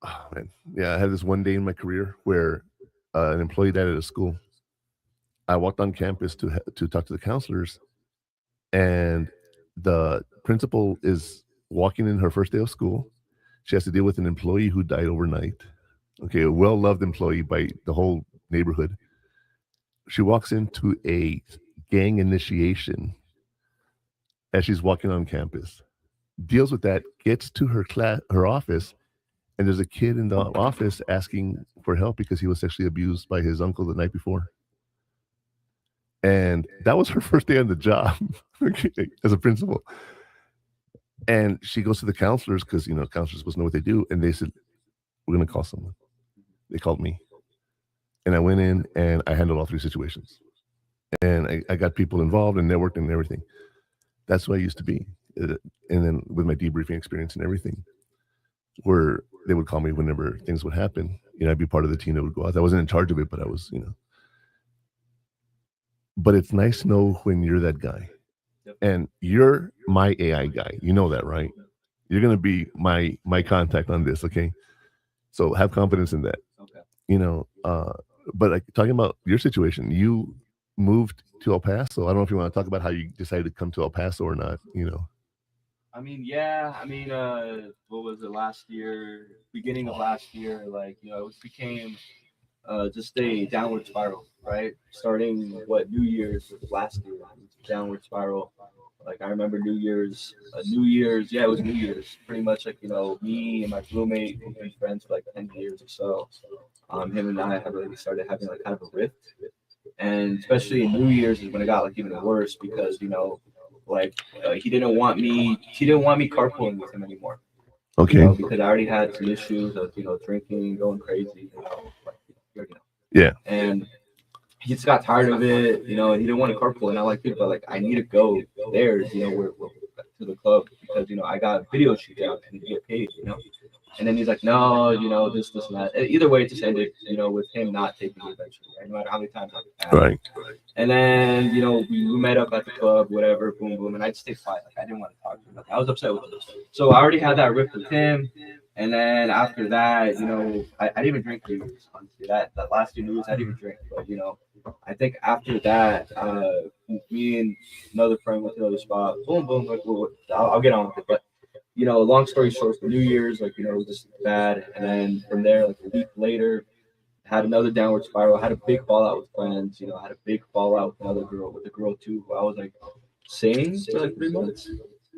oh man, yeah. I had this one day in my career where an employee died at a school. I walked on campus to talk to the counselors, and the principal is walking in her first day of school. She has to deal with an employee who died overnight. Okay, a well-loved employee by the whole neighborhood. She walks into a gang initiation as she's walking on campus. Deals with that, gets to her office, and there's a kid in the office asking for help because he was sexually abused by his uncle the night before. And that was her first day on the job as a principal. And she goes to the counselors because, you know, counselors supposed to know what they do. And they said, "We're going to call someone." They called me. And I went in and I handled all three situations. And I got people involved and networked and everything. That's who I used to be. And then with my debriefing experience and everything, where they would call me whenever things would happen. You know, I'd be part of the team that would go out. I wasn't in charge of it, but I was, you know. But it's nice to know when you're that guy. And you're my AI guy. You know that, right? You're going to be my contact on this, okay? So have confidence in that. Okay. You know, but like talking about your situation, you moved to El Paso. I don't know if you want to talk about how you decided to come to El Paso or not, you know. I mean, yeah. I mean, what was it last year? Beginning of last year, like, you know, it became just a downward spiral, right? Starting what New Year's was last year, downward spiral. Like I remember New Year's, yeah, it was New Year's. Pretty much like, you know, me and my roommate, we've been friends for like 10 years or so. Him and I have really started having like kind of a rift, and especially in New Year's is when it got like even worse because, you know, like he didn't want me carpooling with him anymore. Okay. You know, because I already had some issues of, you know, drinking, going crazy, you know, like, you know. Yeah. And he just got tired of it, you know, and he didn't want to carpool. And I like it, but like I need to go there, you know, we're to the club because, you know, I got video shoot out and get paid, you know. And then he's like, no, you know, this and that. Either way, it just ended, you know, with him not taking me eventually, right? No matter how many times I asked. Right. And then, you know, we met up at the club, whatever, boom, boom. And I'd stay quiet. Like, I didn't want to talk to him. Like, I was upset with him. So I already had that rift with him. And then after that, you know, I didn't even drink New Year's, honestly. That last 2 New Year's, I didn't even drink. But, you know, I think after that, me and another friend went to another spot. Boom, boom. Like, I'll get on with it. But, you know, long story short, for New Year's, like, you know, it was just bad. And then from there, like a week later, had another downward spiral. Had a big fallout with friends. You know, had a big fallout with another girl, with a girl too, who I was like seeing for like 3 months.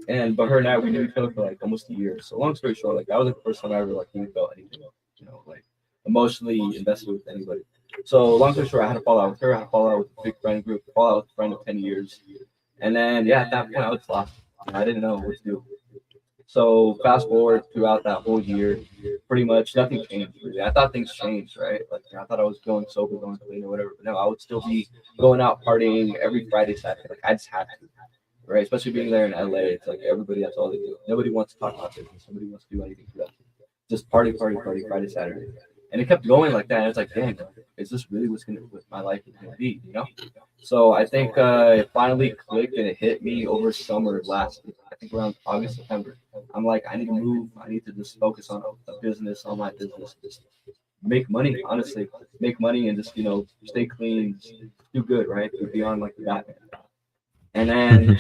But her and I, we knew each other for like almost a year. So long story short, like that was like the first time I ever like even felt anything, you know, like emotionally invested with anybody. So long story short, I had a fallout with her. I had a fallout with a big friend group. Fallout with a friend of 10 years. And then yeah, at that point I was lost. I didn't know what to do. So fast forward throughout that whole year, pretty much nothing changed. Really. I thought things changed, right? Like, you know, I thought I was going sober, going clean or whatever. But no, I would still be going out partying every Friday, Saturday. Like I just had to, right? Especially being there in LA, it's like everybody, that's all they do. Nobody wants to talk about business. Nobody wants to do anything productive. Just party, Friday, Saturday. And it kept going like that. And it's like, dang, is this really what my life is gonna be? You know? So I think it finally clicked and it hit me over summer last year. I think around August, September. I'm like, I need to move. I need to just focus on a business, on my business, just make money, honestly. Make money and just, you know, stay clean, do good, right? Go beyond like the Batman.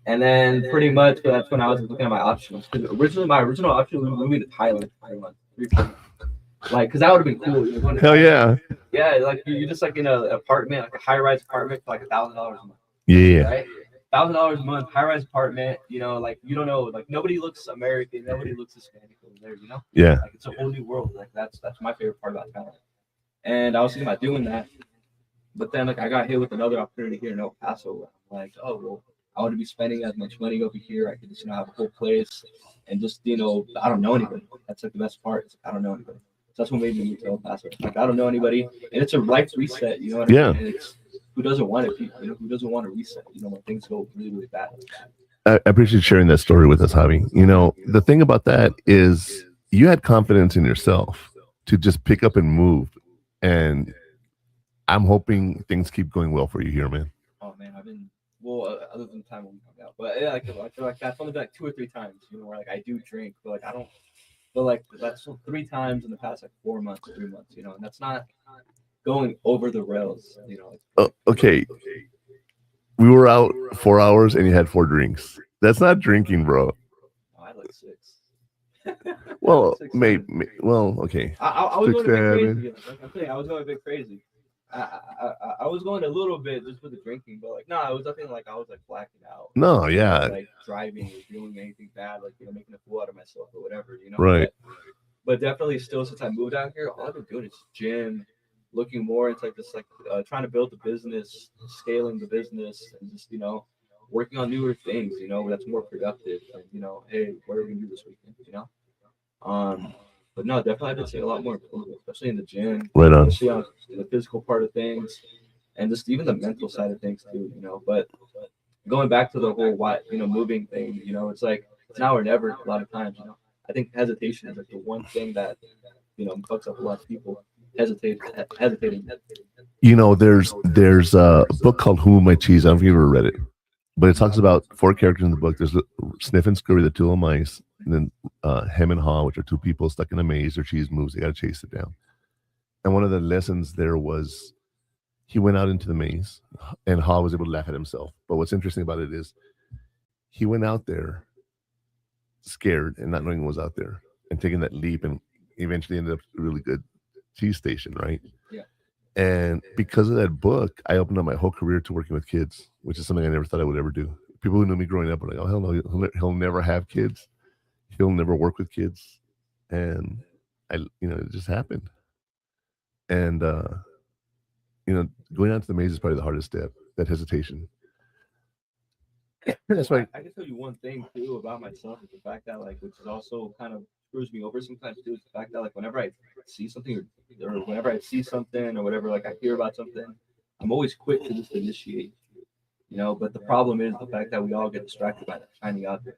And then pretty much that's when I was looking at my options. Because my original option was moving to Thailand for 3 months. Like, because that would have been cool. Hell yeah. Yeah, like you're just like in an apartment, like a high-rise apartment for like $1,000 a month. Yeah. Right? $1,000 a month, high-rise apartment. You know, like you don't know, like nobody looks American, nobody looks Hispanic over there. You know? Yeah. Like it's a whole new world. Like that's my favorite part about Thailand. And I was thinking about doing that, but then like I got hit with another opportunity here in El Paso. I'm like, oh well, I want to be spending as much money over here. I could just have a whole place and just I don't know anybody. That's like the best part. It's like, I don't know anybody. So that's what made me move to El Paso. Like I don't know anybody, and it's a life reset. You know what I mean? And it's who doesn't want it? Who doesn't want to reset? When things go really really bad. I appreciate sharing that story with us, Javi. The thing about that is you had confidence in yourself to just pick up and move, and I'm hoping things keep going well for you here, man. Oh man, I've been other than the time when we hung out, but yeah, I feel like that's only been like 2 or 3 times, where like I do drink, but like I don't. But like that's 3 times in the past like 4 months, 3 months, and that's not going over the rails, Okay, we were out 4 hours and you had 4 drinks. That's not drinking, bro. I had like 6. Well, maybe. Well, okay. I was going a bit crazy. Like I'm saying, I was going a bit crazy. I was going a little bit just for the drinking, but like no, it was nothing like I was like blacking out. No, yeah. Like driving or doing anything bad, like making a fool out of myself or whatever, Right. But definitely still since I moved out here, all I've been doing is gym, looking more into like this trying to build the business, scaling the business, and just working on newer things, that's more productive. And hey, what are we gonna do this weekend? But no, definitely I've been seeing a lot more improvement, especially in the gym. Right on. Especially on the physical part of things, and just even the mental side of things too. But going back to the whole moving thing, it's like it's now or never. A lot of times, I think hesitation is like the one thing that fucks up a lot of people. Hesitating. There's a book called Who Moved My Cheese. I don't know if you ever read it, but it talks about 4 characters in the book. There's Sniff and Scurry, the 2 little mice, and then Hem and Haw, which are 2 people stuck in a maze. Their cheese moves. They got to chase it down. And one of the lessons there was he went out into the maze, and Haw was able to laugh at himself. But what's interesting about it is he went out there scared and not knowing what was out there, and taking that leap, and eventually ended up a really good cheese station, right? Yeah. And because of that book, I opened up my whole career to working with kids, which is something I never thought I would ever do. People who knew me growing up were like, "Oh hell no, he'll never have kids. He'll never work with kids," and it just happened. And going out to the maze is probably the hardest step. That hesitation. That's why I can tell you one thing too about myself is the fact that which is also kind of screws me over sometimes too, is the fact that whenever I see something or whenever I see something or whatever, I hear about something, I'm always quick to just initiate. But the problem is the fact that we all get distracted by that shining out there.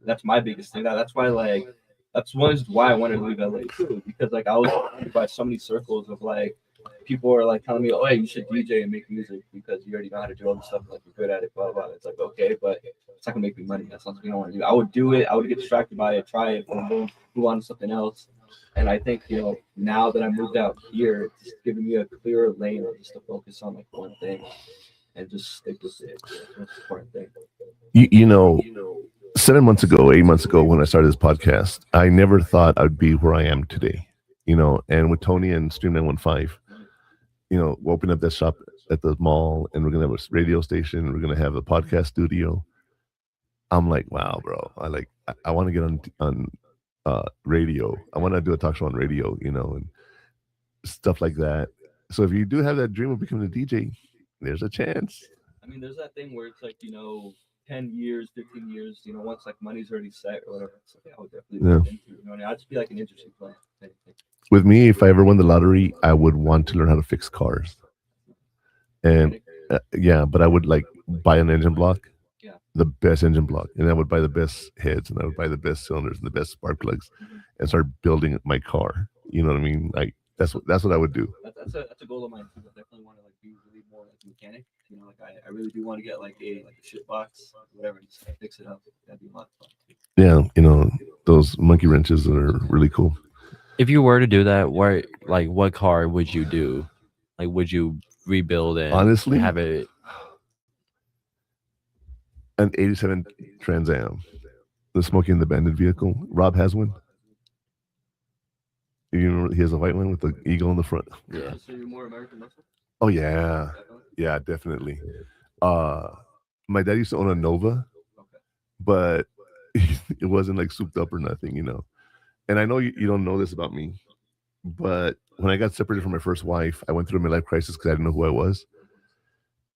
That's my biggest thing. That's why that's one is why I wanted to leave LA too, because I was surrounded by so many circles of people are telling me, oh hey, you should DJ and make music because you already know how to do all this stuff, you're good at it, blah blah. It's okay, but it's not gonna make me money. That's not something I want to do. I would do it, I would get distracted by it, try it, and move on to something else. And I think now that I moved out here, it's just giving me a clearer lane just to focus on one thing and just stick with it. That's the most important thing. 7 months ago, 8 months ago, when I started this podcast, I never thought I'd be where I am today. And with Tony and Stream 915, we'll open up that shop at the mall, and we're gonna have a radio station. We're gonna have a podcast studio. I'm like, wow, bro. I want to get on radio. I want to do a talk show on radio, and stuff like that. So if you do have that dream of becoming a DJ, there's a chance. I mean, there's that thing where it's 10 years, 15 years, once money's already set or whatever, it's I would definitely look into it. I'd just be an interesting plan. With me, if I ever won the lottery, I would want to learn how to fix cars. And but I would buy an engine block, the best engine block, and I would buy the best heads, and I would buy the best cylinders and the best spark plugs, and start building my car. You know what I mean? That's what I would do. That's a goal of mine too. I definitely want to be really more a mechanic. I really do want to get a shit box, whatever, and just fix it up. That'd be a lot of fun too. Yeah, those monkey wrenches are really cool. If you were to do that, what car would you do? Would you rebuild it? Honestly, have it an '87 Trans Am, the Smokey and the Bandit vehicle. Rob has one. You know, he has a white one with the eagle in the front. Yeah. So you're more American muscle? Oh yeah, yeah, definitely. Uh, my dad used to own a Nova, Okay. but it wasn't like souped up or nothing, you know. And I know you don't know this about me, but when I got separated from my first wife, I went through a midlife crisis because I didn't know who I was.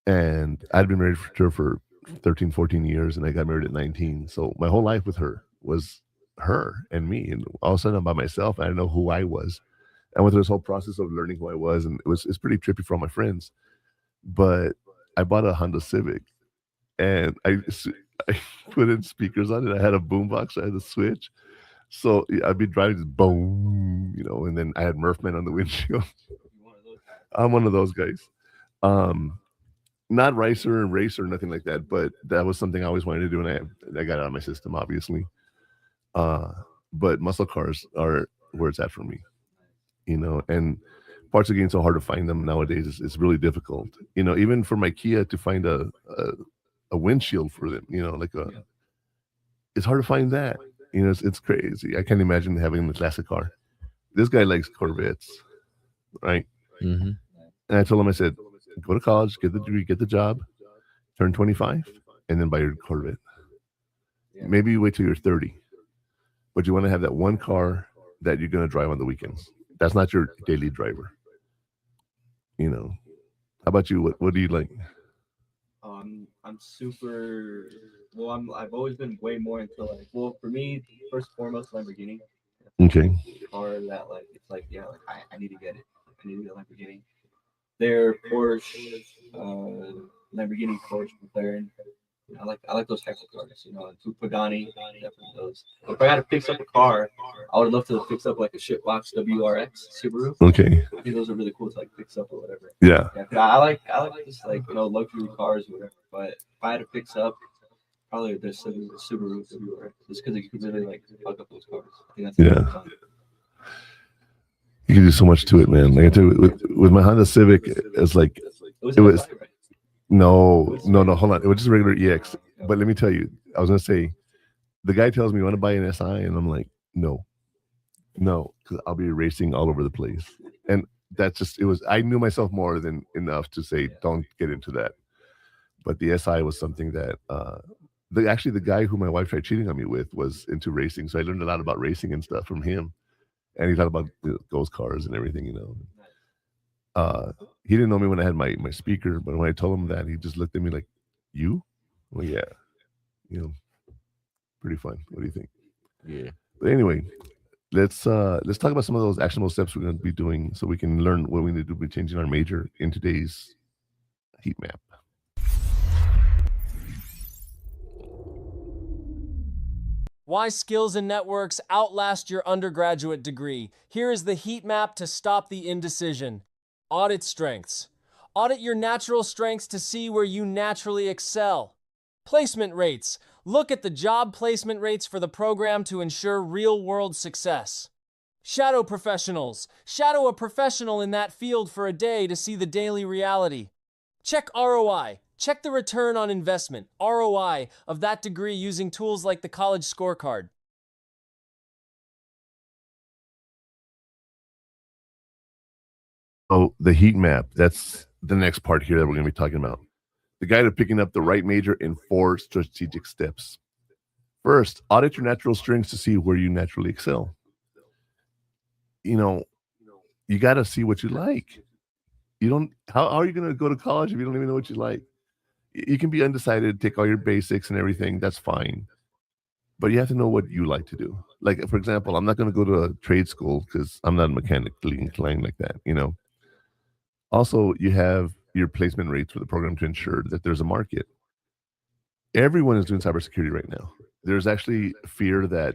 And I'd been married to her for 13, 14 years, and I got married at 19. So my whole life with her was her and me. And all of a sudden I'm by myself. I didn't know who I was. I went through this whole process of learning who I was, and it's pretty trippy for all my friends. But I bought a Honda Civic, and I put in speakers on it. I had a boombox. I had a switch. So I'd be driving, just boom, you know, and then I had Murphman on the windshield. I'm one of those guys. Not racer and racer or nothing like that, but that was something I always wanted to do, and I got it out of my system, obviously. But muscle cars are where it's at for me, you know, and parts are getting so hard to find them nowadays. It's really difficult, you know, even for my Kia to find a windshield for them, you know, like it's hard to find that, you know, it's crazy. I can't imagine having a classic car. This guy likes Corvettes, right? Mm-hmm. And I told him, I said, go to college, get the degree, get the job, turn 25, and then buy your Corvette. Maybe you wait till you're 30, but you want to have that one car that you're going to drive on the weekends. That's not your daily driver. You know, how about you? What do you like? I'm super. Well, I've always been way more into like. Well, for me, first and foremost, Lamborghini. Okay. Car that like it's like yeah, like I need to get it. I need to get a Lamborghini. Their Porsche, Lamborghini, Porsche, McLaren. I like those types of cars, you know, Pagani, definitely those. But if I had to fix up a car, I would love to fix up like a shitbox WRX Subaru. Okay. I think those are really cool to like fix up or whatever. Yeah. I like just like you know luxury cars or whatever. But if I had to fix up, probably the Subaru WRX, just because you could really like fuck up those cars. I think that's really fun. You can do so much to it, man. Like I tell you, with my Honda Civic, it's like it was. No, hold on. It was just a regular EX. But let me tell you, I was gonna say, the guy tells me you want to buy an SI, and I'm like, no, because I'll be racing all over the place. And that's just I knew myself more than enough to say, don't get into that. But the SI was something that actually the guy who my wife tried cheating on me with was into racing. So I learned a lot about racing and stuff from him. And he talked about ghost cars and everything, you know. He didn't know me when I had my speaker, but when I told him that, he just looked at me like, "You?" Well, yeah, you know, pretty fun. What do you think? Yeah. But anyway, let's talk about some of those actionable steps we're going to be doing, so we can learn what we need to do by changing our major in today's heat map. Why skills and networks outlast your undergraduate degree. Here is the heat map to stop the indecision. Audit strengths. Audit your natural strengths to see where you naturally excel. Placement rates. Look at the job placement rates for the program to ensure real-world success. Shadow professionals. Shadow a professional in that field for a day to see the daily reality. Check ROI. Check the return on investment, ROI, of that degree using tools like the college scorecard. Oh, the heat map. That's the next part here that we're going to be talking about. The guide to picking up the right major in 4 strategic steps. First, audit your natural strengths to see where you naturally excel. You know, you got to see what you like. How are you going to go to college if you don't even know what you like? You can be undecided, take all your basics and everything. That's fine. But you have to know what you like to do. Like, for example, I'm not going to go to a trade school because I'm not mechanically inclined like that, you know. Also, you have your placement rates for the program to ensure that there's a market. Everyone is doing cybersecurity right now. There's actually fear that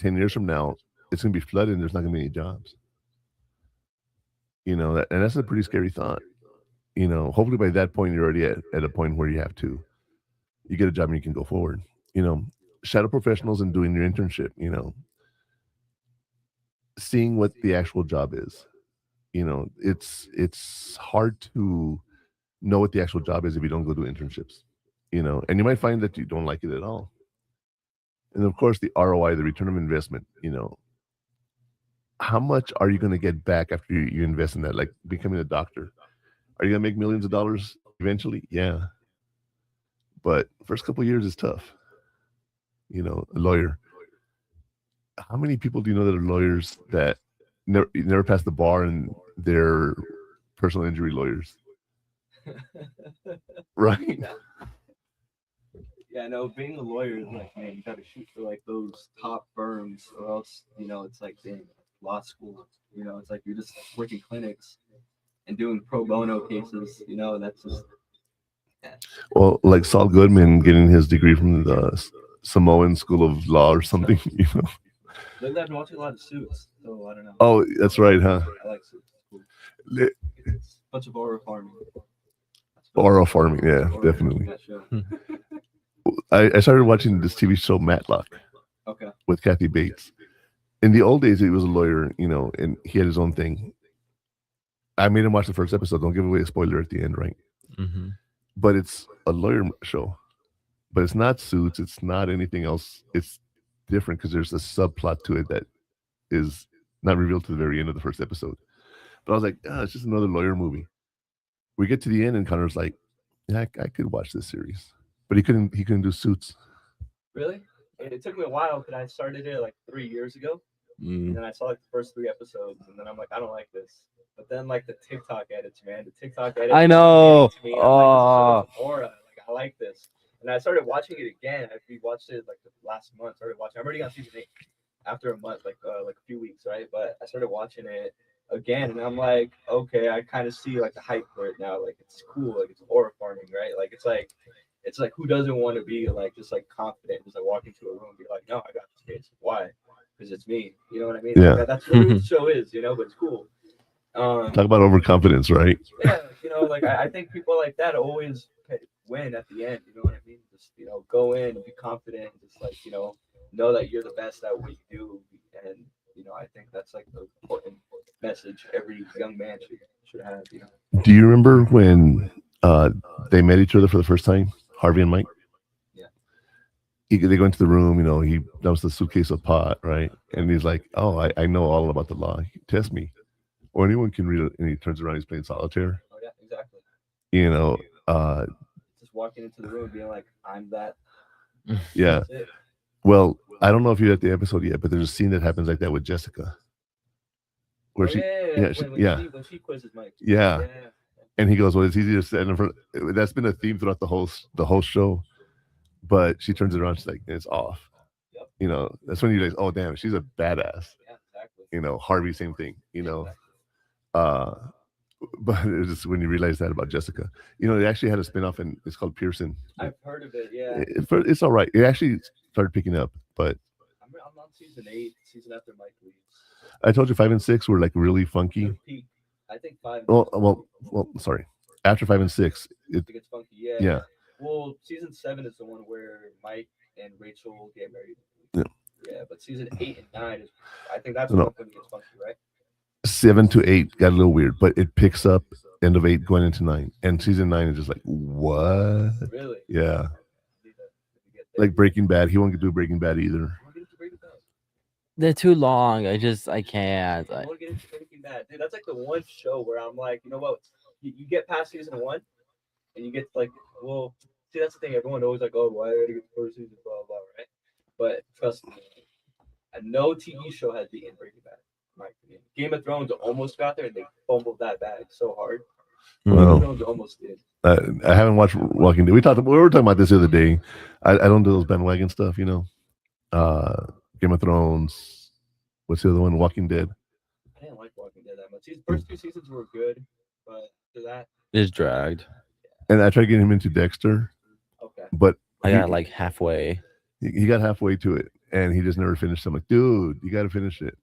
10 years from now, it's going to be flooded and there's not going to be any jobs. You know, and that's a pretty scary thought. You know, hopefully by that point, you're already at a point where you get a job and you can go forward. You know, shadow professionals and doing your internship, you know, seeing what the actual job is. You know, it's hard to know what the actual job is if you don't go do internships, you know, and you might find that you don't like it at all. And of course, the ROI, the return of investment, you know, how much are you going to get back after you invest in that? Like becoming a doctor, are you going to make millions of dollars eventually? Yeah, but first couple of years is tough. A lawyer. How many people do you know that are lawyers that never passed the bar and they're personal injury lawyers? Right? Yeah, no, being a lawyer is like, man, you got to shoot for like those top firms, or else, it's like, dang, law school. It's like you're just working clinics and doing pro bono cases. That's just. Yeah. Well, like Saul Goodman getting his degree from the Samoan School of Law or something. Lately, I've been watching a lot of Suits, so I don't know. Oh, that's right, huh? I like Suits. It's cool. Li- It's a bunch of oral farming. Oral farming, yeah, definitely. I started watching this TV show Matlock. Okay. With Kathy Bates. In the old days, he was a lawyer, and he had his own thing. I made him watch the first episode. Don't give away a spoiler at the end, right? Mm-hmm. But it's a lawyer show. But it's not Suits. It's not anything else. It's different because there's a subplot to it that is not revealed to the very end of the first episode. But I was like, it's just another lawyer movie. We get to the end, and Connor's like, yeah, I could watch this series. But he couldn't do Suits. Really? It took me a while because I started it like 3 years ago. And then I saw like the first 3 episodes, and then I'm like, I don't like this. But then like the TikTok edits, man. The TikTok edits. I know. To me, like, this is aura. Like, I like this. And I started watching it again. I rewatched it like the last month. I'm already on season 8 after a month, like a few weeks, right? But I started watching it again, and I'm like, okay, I kind of see like the hype for it now. Like it's cool. Like it's horror farming, right? Like it's like who doesn't want to be like just like confident, just like walk into a room and be like, no, I got this case. Why? Because it's me. You know what I mean? Yeah. Like, that's what the show is, but it's cool. Talk about overconfidence, right? Yeah, like I think people like that always win at the end. You know what I mean? Just go in and be confident. Just like know that you're the best at what you do, and I think that's like the important message every young man should have. Do you remember when they met each other for the first time, Harvey and Mike? Yeah. They go into the room, he dumps the suitcase of pot, right? And he's like, oh, I know all about the law. Test me. Or anyone can read it. And he turns around, he's playing solitaire. Oh, yeah, exactly. Just walking into the room being like, I'm that. Yeah. Well, I don't know if you're at the episode yet, but there's a scene that happens like that with Jessica. Where when she quizzes Mike. Yeah. And he goes, well, it's easy to stand in front. That's been a theme throughout the whole show. But she turns it around, she's like, it's off. Yep. That's when you're like, oh damn, she's a badass. Yeah, exactly. Harvey, same thing, but it's just when you realize that about Jessica. They actually had a spinoff, and it's called Pearson. I've heard of it, yeah. It's all right. It actually started picking up, but I'm on season 8, season after Mike leaves. I told you 5 and 6 were like really funky. Peak. I think 5. Well, sorry. After 5 and 6, it gets funky. Yeah. Yeah. Well, season 7 is the one where Mike and Rachel get married. Yeah, but season 8 and 9 is, I think that's when it gets funky, right? 7 to 8 got a little weird, but it picks up end of 8 going into 9, and season 9 is just like, what? Really? Yeah. Like Breaking Bad. He won't do Breaking Bad either. They're too long. I can't. I want to get into Breaking Bad, dude. That's like the one show where I'm like, you know what? You get past season 1, and you get like, well, see, that's the thing. Everyone always like, oh, why did I get the first season, blah blah, right? But trust me, no TV show has beaten Breaking Bad. My opinion. Game of Thrones almost got there, and they fumbled that bag so hard. Well, Game of Thrones almost did. I haven't watched Walking Dead. We were talking about this the other day. I don't do those bandwagon stuff, Game of Thrones. What's the other one? Walking Dead. I didn't like Walking Dead that much. These first 2 seasons were good, but after that, it's dragged. And I tried getting him into Dexter. Okay. But I got like halfway. He got halfway to it, and he just never finished. I'm like, dude, you got to finish it.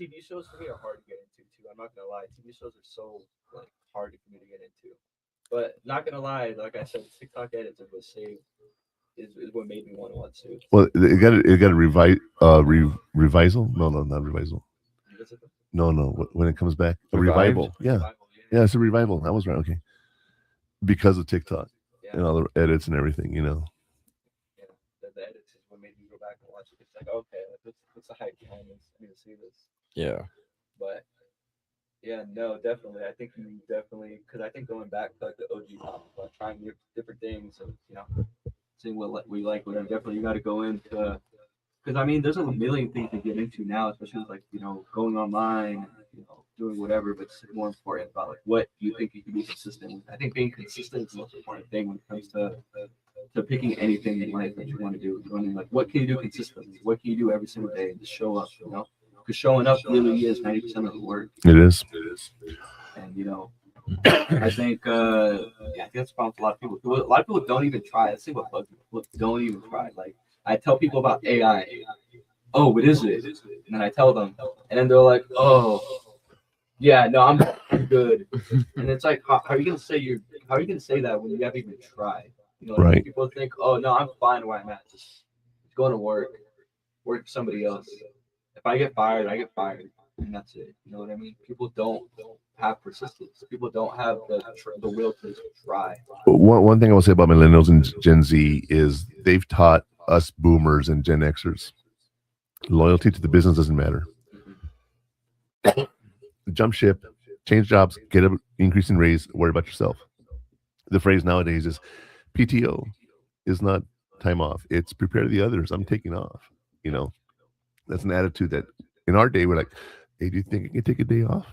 TV shows for me are hard to get into too. I'm not gonna lie. TV shows are so like hard for me to get into. But not gonna lie, like I said, TikTok edits of what saved is what made me want to watch Suits. Well, it got a revisal. No, not revisal. No. When it comes back, a revival. Yeah, it's a revival. I was right. Okay, because of TikTok and all the edits and everything, Yeah, the edits is what made me go back and watch it. It's like, okay, what's the hype behind this? I need to see this. Yeah. But yeah, no, definitely. I think you definitely, because I think going back to like the OG topic about trying different things and seeing what we like, whatever. Definitely, you got to go into because I mean, there's a million things to get into now, especially with, like going online, doing whatever. But it's more important about like what you think you can be consistent with. I think being consistent is the most important thing when it comes to picking anything in life that you want to do. I mean, like what can you do consistently? What can you do every single day and just show up? Because showing up really is 90% of the work. It is. And I think I think that's the problem with a lot of people. A lot of people don't even try. Let's see what bugs people don't even try. Like I tell people about AI. Oh, what is it? And then I tell them, and then they're like, oh, yeah, no, I'm good. And it's like, how are you gonna say that when you haven't even tried? Right. People think, oh no, I'm fine where I'm at. Just going to work for somebody else. If I get fired, I get fired, and that's it. You know what I mean? People don't have persistence. People don't have the will to try. One thing I will say about millennials and Gen Z is they've taught us boomers and Gen Xers loyalty to the business doesn't matter. Jump ship, change jobs, get an increase in raise, worry about yourself. The phrase nowadays is PTO is not time off. It's prepare the others. I'm taking off. That's an attitude that in our day we're like, hey, do you think I can take a day off?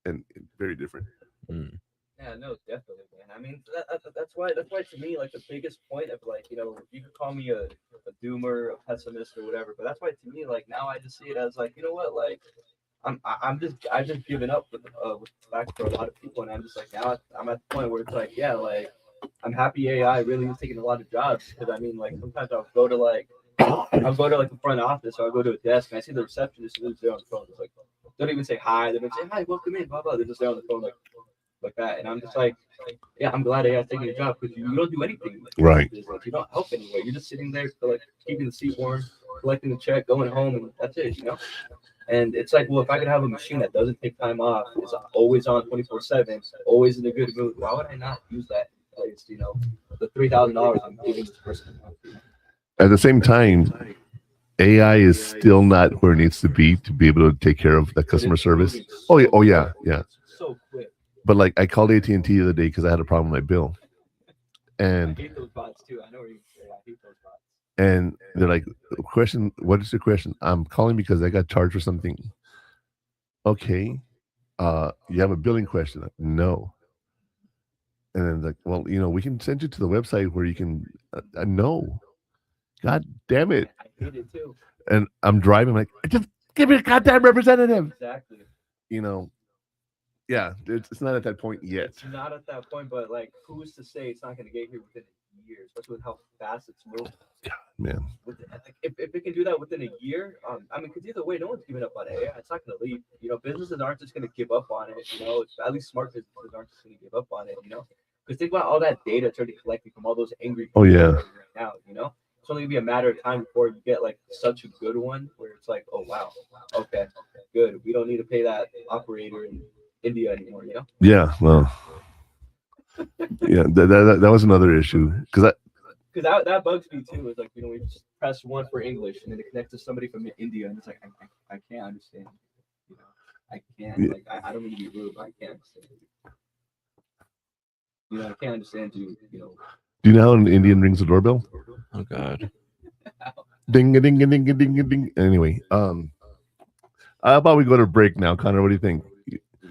And very different. Yeah, no, definitely, man. I mean, that's why to me, like the biggest point of like, you could call me a doomer, a pessimist, or whatever, but that's why to me, like now I just see it as like, you know what, like I've just given up with back for a lot of people, and I'm just like now I'm at the point where it's like, yeah, like I'm happy AI really is taking a lot of jobs because I mean, like sometimes I'll go to the front office or I'll go to a desk and I see the receptionist who's there on the phone. It's like, don't even say hi. They don't say hi, welcome in, blah blah. They're just there on the phone like that, and I'm just like, yeah, I'm glad AI's taking a job because you don't do anything. Right. You don't help anyway. You're just sitting there, like keeping the seat warm, collecting the check, going home, and that's it. And it's like, well, if I could have a machine that doesn't take time off, is always on 24/7, always in a good mood, why would I not use that? The $3,000 I'm giving this person. At the same time, AI is still not where it needs to be able to take care of the customer service. Oh yeah. So quick. But like I called AT&T the other day because I had a problem with my bill, and I hate those bots too. I know what you say. I hate those bots. And they're like, question, what is your question? I'm calling because I got charged for something. Okay. You have a billing question? No. And then like, well, we can send you to the website where you can no. God damn it. I hate it too. And I'm driving like, just give me a goddamn representative. Exactly. Yeah, it's not at that point yet. It's not at that point, but like, who's to say it's not going to get here within a year, especially with how fast it's moving? God, man. If it can do that within a year, I mean, because either way, no one's giving up on AI. It's not going to leave. Businesses aren't just going to give up on it. At least smart businesses aren't just going to give up on it. Because think about all that data it's already collecting from all those angry people right now. It's only going to be a matter of time before you get like such a good one where it's like, oh wow, okay, good. We don't need to pay that operator in India anymore. Yeah, well, yeah, that was another issue because that bugs me too. Is like we just press one for English and then it connects to somebody from India and it's like I can't understand. I can't. Yeah. Like I don't mean to be rude, but I can't understand. I can't understand you. Do you know how an Indian rings the doorbell? Oh God. Ding a ding a ding a ding a ding. Anyway, how about we go to break now, Connor? What do you think?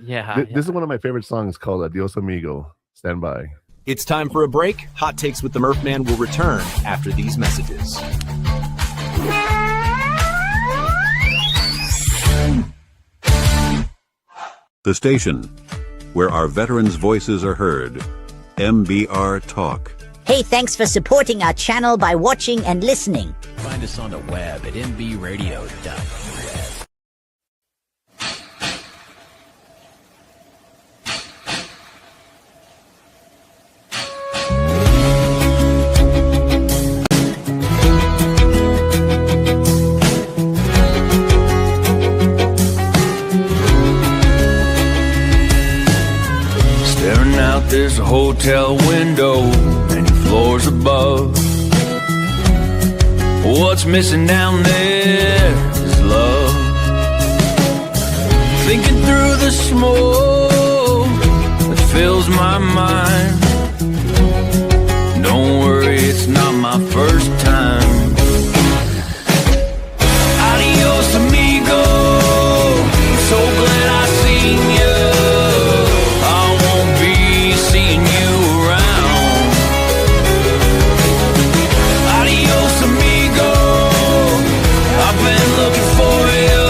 Yeah. This is one of my favorite songs called Adios Amigo. Stand by. It's time for a break. Hot Takes with the Murph Man will return after these messages. The station where our veterans' voices are heard. MBR Talk. Hey, thanks for supporting our channel by watching and listening. Find us on the web at mbradio.net. There's a hotel window, many floors above. What's missing down there is love. thinking through the smoke that fills my mind. Don't worry, it's not my first time. Adios, amigo. So glad I seen you. I won't be seeing you around. Adios, amigo. I've been looking for you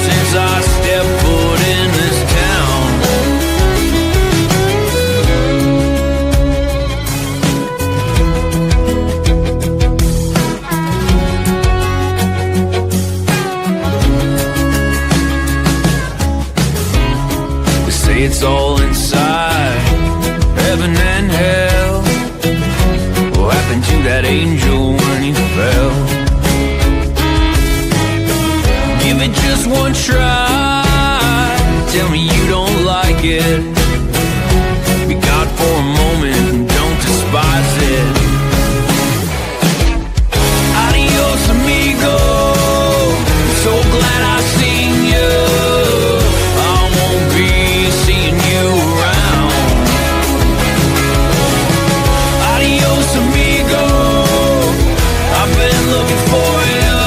since I stepped foot in this town. They say it's all inside, heaven and hell. What happened to that angel when he fell? Give it just one try. Tell me you don't like it. Be God for a moment and don't despise it. Adios, amigo. So glad I seen you. I won't be seeing you around. Adios, amigo. I've been looking for you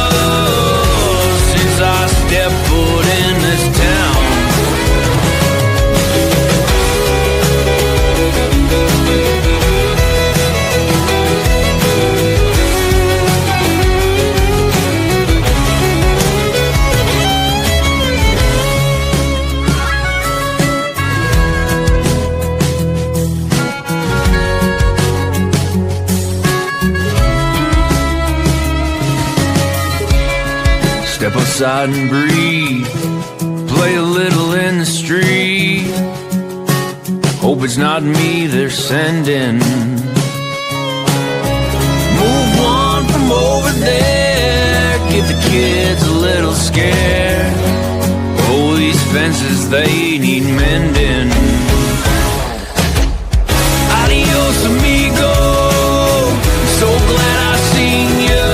since I stepped foot in this town. Step outside and breathe. Play a little in the street. Hope it's not me they're sending. Move on from over there. Give the kids a little scare. Oh, these fences, they need mending. Adios, amigo. So glad I seen you.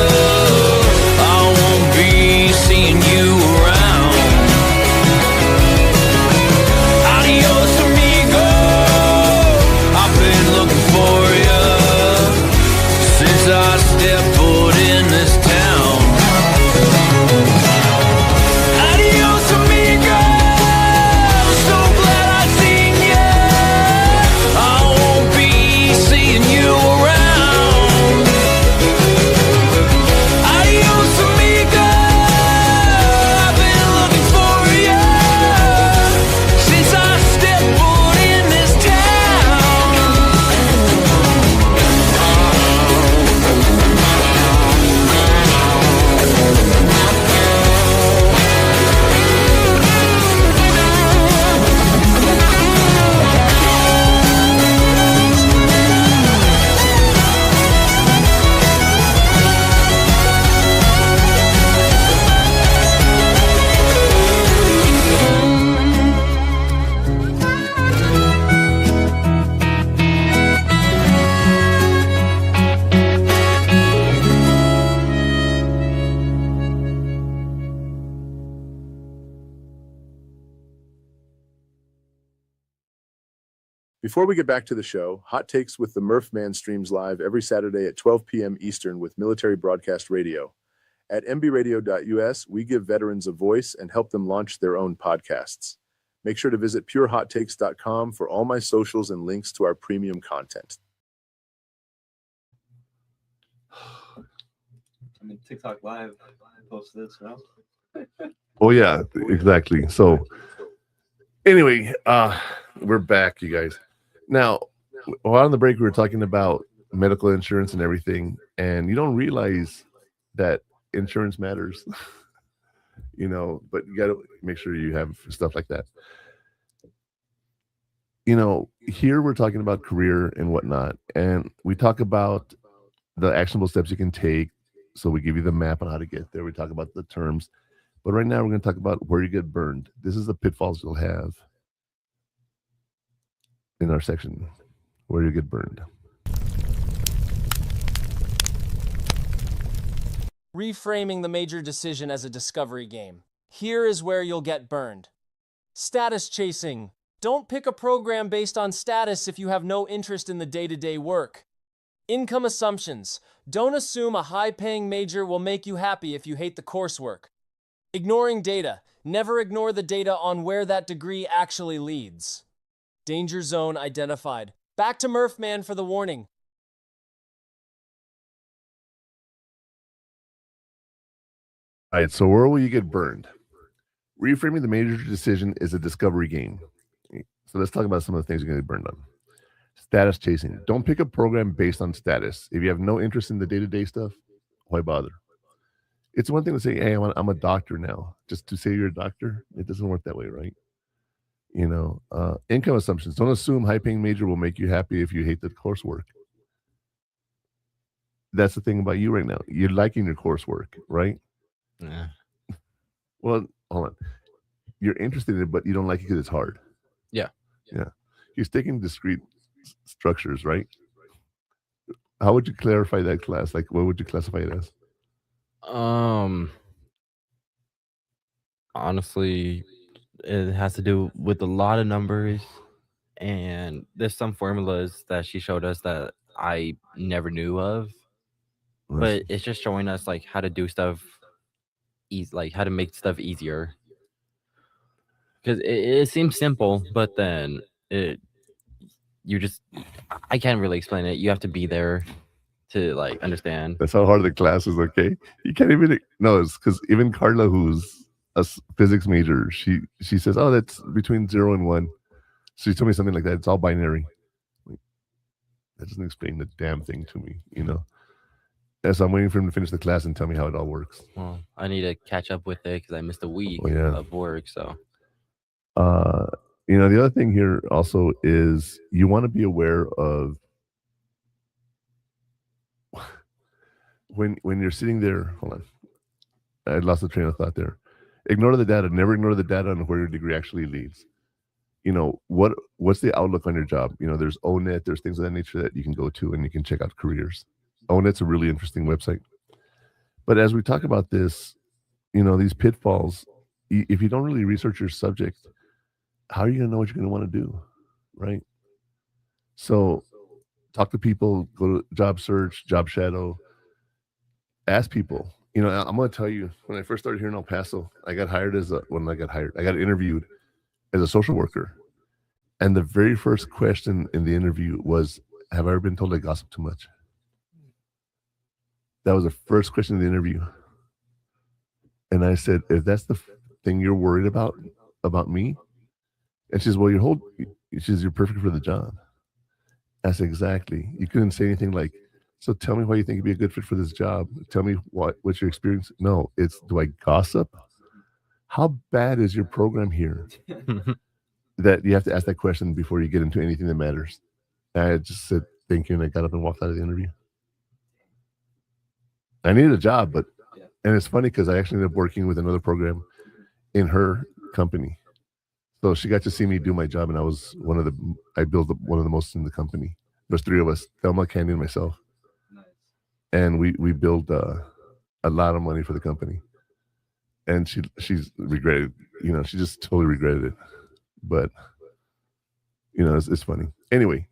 I won't be seeing you around. Adios, amigo. I've been looking for you since I stepped foot in this town. Adios, amigo. So glad I seen you. I won't be seeing you around. Adios, amigo. I've been looking for you since I stepped foot in this town. Before we get back to the show, Hot Takes with the Murph Man streams live every Saturday at 12 p.m. Eastern with Military Broadcast Radio. At mbradio.us, we give veterans a voice and help them launch their own podcasts. Make sure to visit purehottakes.com for all my socials and links to our premium content. I mean, TikTok Live post this, no? Oh yeah, exactly. So anyway, we're back, you guys. Now, while on the break, we were talking about medical insurance and everything, and you don't realize that insurance matters, you know, but you got to make sure you have stuff like that. You know, here we're talking about career and whatnot, and we talk about the actionable steps you can take. So we give you the map on how to get there. We talk about the terms, but right now we're going to talk about where you get burned. This is the pitfalls you'll have in our section, where you get burned. Reframing the major decision as a discovery game. Here is where you'll get burned. Status chasing. Don't pick a program based on status if you have no interest in the day-to-day work. Income assumptions. Don't assume a high-paying major will make you happy if you hate the coursework. Ignoring data. Never ignore the data on where that degree actually leads. Danger zone identified. Back to Murphman for the warning. All right, so where will you get burned? Reframing the major decision is a discovery game. So let's talk about some of the things you're going to get burned on. Status chasing. Don't pick a program based on status. If you have no interest in the day-to-day stuff, why bother? It's one thing to say, hey, I'm a doctor now. Just to say you're a doctor, it doesn't work that way, right? Income assumptions. Don't assume high-paying major will make you happy if you hate the coursework. That's the thing about you right now. You're liking your coursework, right? Yeah. Well, hold on. You're interested in it, but you don't like it because it's hard. Yeah. Yeah. You're sticking discrete structures, right? How would you clarify that class? Like, what would you classify it as? Honestly, it has to do with a lot of numbers, and there's some formulas that she showed us that I never knew of, but it's just showing us like how to do stuff like how to make stuff easier, because it seems simple, but then I can't really explain it. You have to be there to like understand. That's how hard the class is. Okay, you can't even. No, it's because even Carla, who's a physics major, she says, "Oh, that's between 0 and 1." So she told me something like that. It's all binary. Like, that doesn't explain the damn thing to me, And so I'm waiting for him to finish the class and tell me how it all works. Well, I need to catch up with it because I missed a week of work. So, the other thing here also is you want to be aware of when you're sitting there. Hold on, I lost the train of thought there. Ignore the data. Never ignore the data on where your degree actually leads. What's the outlook on your job? There's ONET. There's things of that nature that you can go to and you can check out careers. ONET's a really interesting website. But as we talk about this, these pitfalls, if you don't really research your subject, how are you going to know what you're going to want to do, right? So talk to people, go to job search, job shadow, ask people. I'm going to tell you, when I first started here in El Paso, I got interviewed as a social worker. And the very first question in the interview was, have I ever been told I gossip too much? That was the first question in the interview. And I said, if that's the thing you're worried about me? And she says, well, you're perfect for the job. I said, exactly. You couldn't say anything like, so tell me why you think you'd be a good fit for this job. Tell me what's your experience. No, it's, do I gossip? How bad is your program here? That you have to ask that question before you get into anything that matters. And I just said, thank you. And I got up and walked out of the interview. I needed a job, and it's funny because I actually ended up working with another program in her company. So she got to see me do my job, and I built one of the most in the company. There's 3 of us, Thelma, Candy, and myself. Nice. And we built a lot of money for the company. And she's regretted, she just totally regretted it. But, it's funny. Anyway,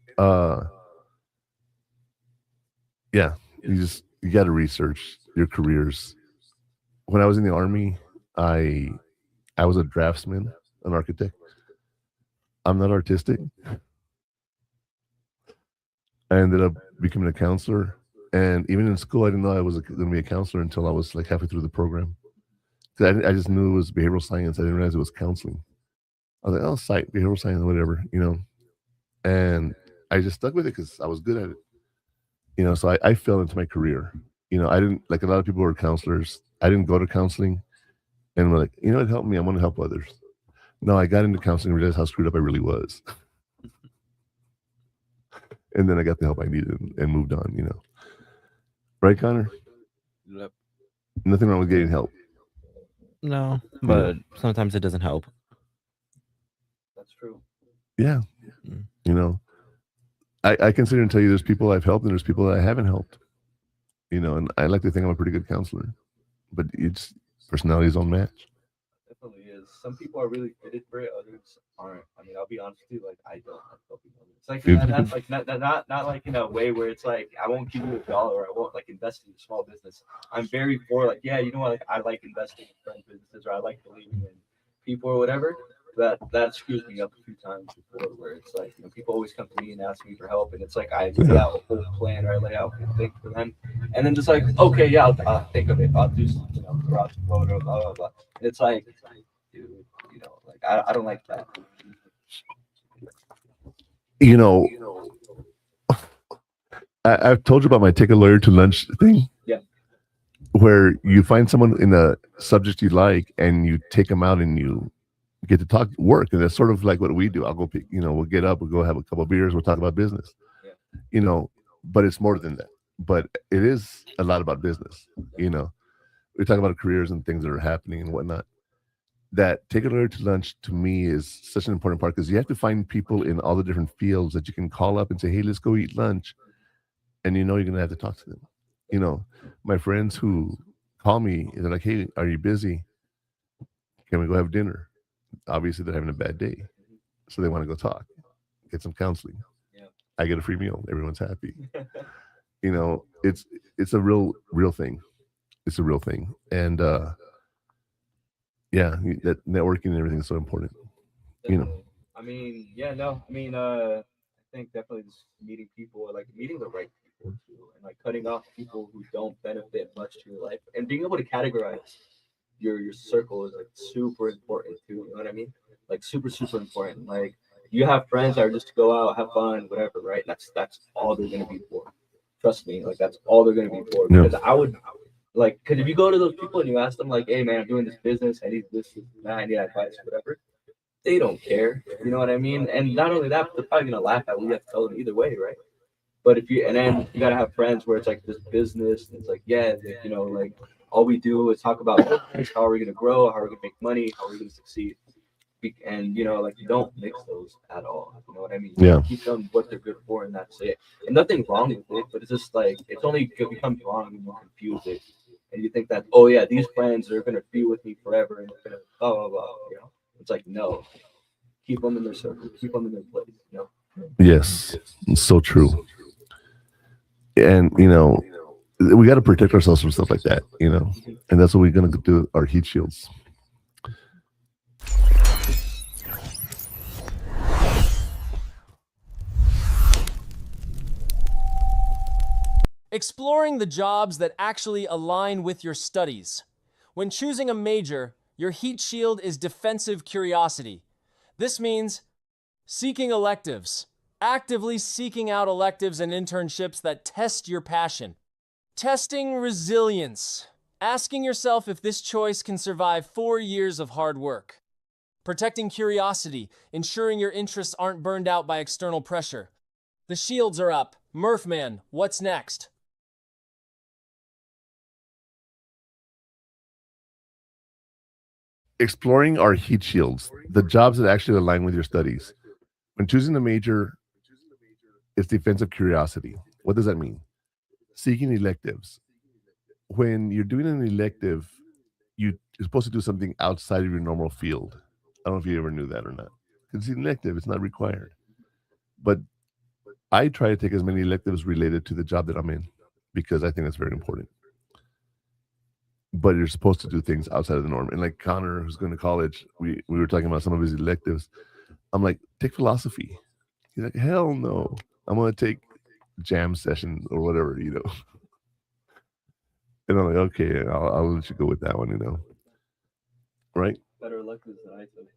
yeah, you got to research your careers. When I was in the Army, I was a draftsman, an architect. I'm not artistic. I ended up becoming a counselor. And even in school, I didn't know I was going to be a counselor until I was like halfway through the program. I just knew it was behavioral science. I didn't realize it was counseling. I was like, oh, behavioral science, whatever, And I just stuck with it because I was good at it. So I fell into my career. I didn't, like a lot of people who are counselors, I didn't go to counseling and I'm like, it helped me. I want to help others. No, I got into counseling and realized how screwed up I really was. And then I got the help I needed and moved on, Right, Connor? Yep. Nothing wrong with getting help. No, but sometimes it doesn't help. That's true. Yeah. I can sit here and tell you there's people I've helped and there's people that I haven't helped. And I like to think I'm a pretty good counselor. But it's personalities don't match. some people are really fitted for it, others aren't. I mean, I'll be honest with you, like I don't like helping others. It's like that's like not like in a way where it's like I won't give you $1 or I won't like invest in a small business. I'm very for like, yeah, you know what, like I like investing in friends' businesses or I like believing in people or whatever. That screws me up a few times before, where it's like, you know, people always come to me and ask me for help, and it's like I lay out a whole plan or I lay out a thing for them, and then just like, okay, yeah, I'll think of it, I'll do some, you know, garage photo, blah blah blah. It's like, dude, you know, like I don't like that. You know, I've told you about my take a lawyer to lunch thing. Yeah. Where you find someone in a subject you like and you take them out and you get to talk work, and that's sort of like what we do. I'll go pick, you know, we'll get up, we'll go have a couple of beers, we'll talk about business. Yeah. You know, but it's more than that. But it is a lot about business. You know, we talk about careers and things that are happening and whatnot. That take a lawyer to lunch to me is such an important part, because you have to find people in all the different fields that you can call up and say, hey, let's go eat lunch. And you know you're gonna have to talk to them. You know, my friends who call me, they're like, hey, are you busy? Can we go have dinner? Obviously they're having a bad day, so they want to go talk, get some counseling. Yeah. I get a free meal, everyone's happy. You know, it's a real thing. It's a real thing. And yeah, that networking and everything is so important. You know, I mean, yeah, no, I mean, I think definitely just meeting people, like meeting the right people too, and like cutting off people who don't benefit much to your life, and being able to categorize your circle is like super important too. You know what I mean? Like super important. Like you have friends that are just to go out, have fun, whatever, right? That's all they're gonna be for. Trust me, like that's all they're gonna be for. Because I would like, because if you go to those people and you ask them like, hey man, I'm doing this business, I need this, I need advice, whatever. They don't care. You know what I mean? And not only that, they're probably gonna laugh at what you have to tell them either way, right? But if you, and then you gotta have friends where it's like this business, and it's like, yeah, like, you know, like all we do is talk about how are we gonna grow, how are we gonna make money, how are we gonna succeed. And you know, like you don't mix those at all. You know what I mean? Yeah. Keep them what they're good for, and that's it. And nothing wrong with it, but it's just like it's only becomes wrong when you confuse it, and you think that, oh yeah, these friends are gonna be with me forever, and they're gonna blah blah blah. You know, it's like no, keep them in their circle, keep them in their place. You know. yes, it's so true. And you know, we got to protect ourselves from stuff like that. You know, and that's what we're gonna do with our heat shields. Exploring the jobs that actually align with your studies. When choosing a major, your heat shield is defensive curiosity. This means seeking electives, actively seeking out electives and internships that test your passion. Testing resilience, asking yourself if this choice can survive 4 years of hard work. Protecting curiosity, ensuring your interests aren't burned out by external pressure. The shields are up. Murphman, what's next? Exploring our heat shields, the jobs that actually align with your studies. When choosing a major, it's defensive curiosity. What does that mean? Seeking electives. When you're doing an elective, you're supposed to do something outside of your normal field. I don't know if you ever knew that or not. It's an elective, it's not required. But I try to take as many electives related to the job that I'm in, because I think that's very important. But you're supposed to do things outside of the norm. And like Connor, who's going to college, we were talking about some of his electives. I'm like, take philosophy. He's like, hell no. I'm going to take jam session or whatever, you know. And I'm like, okay, I'll let you go with that one, you know. Right? Better electives than I took.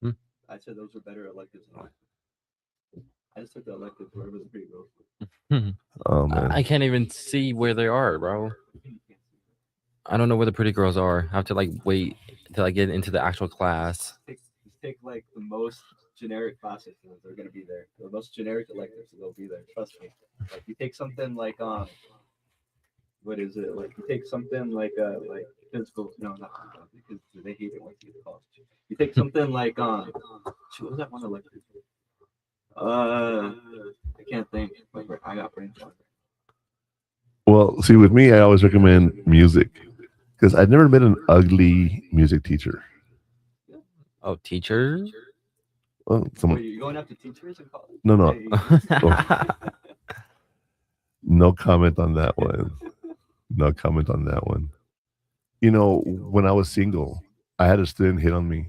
Hmm. I said those were better electives than I took. I just took the elective where it was pretty girls. Oh, man. I can't even see where they are, bro. I don't know where the pretty girls are. I have to like wait until I get into the actual class. Just take like the most generic classes, and they're gonna be there. The most generic electives, they'll be there. Trust me. Like you take something like what is it? Like you take something like physical. No, not because they hate it when you get to college. You take something like what was that one elective? I can't think. I got brain fog. Well, see, with me, I always recommend music, because I've never met an ugly music teacher. Oh, teacher? Well, Wait, you're going after teachers in college? No. Hey. Oh, no comment on that one. No comment on that one. You know, when I was single, I had a student hit on me,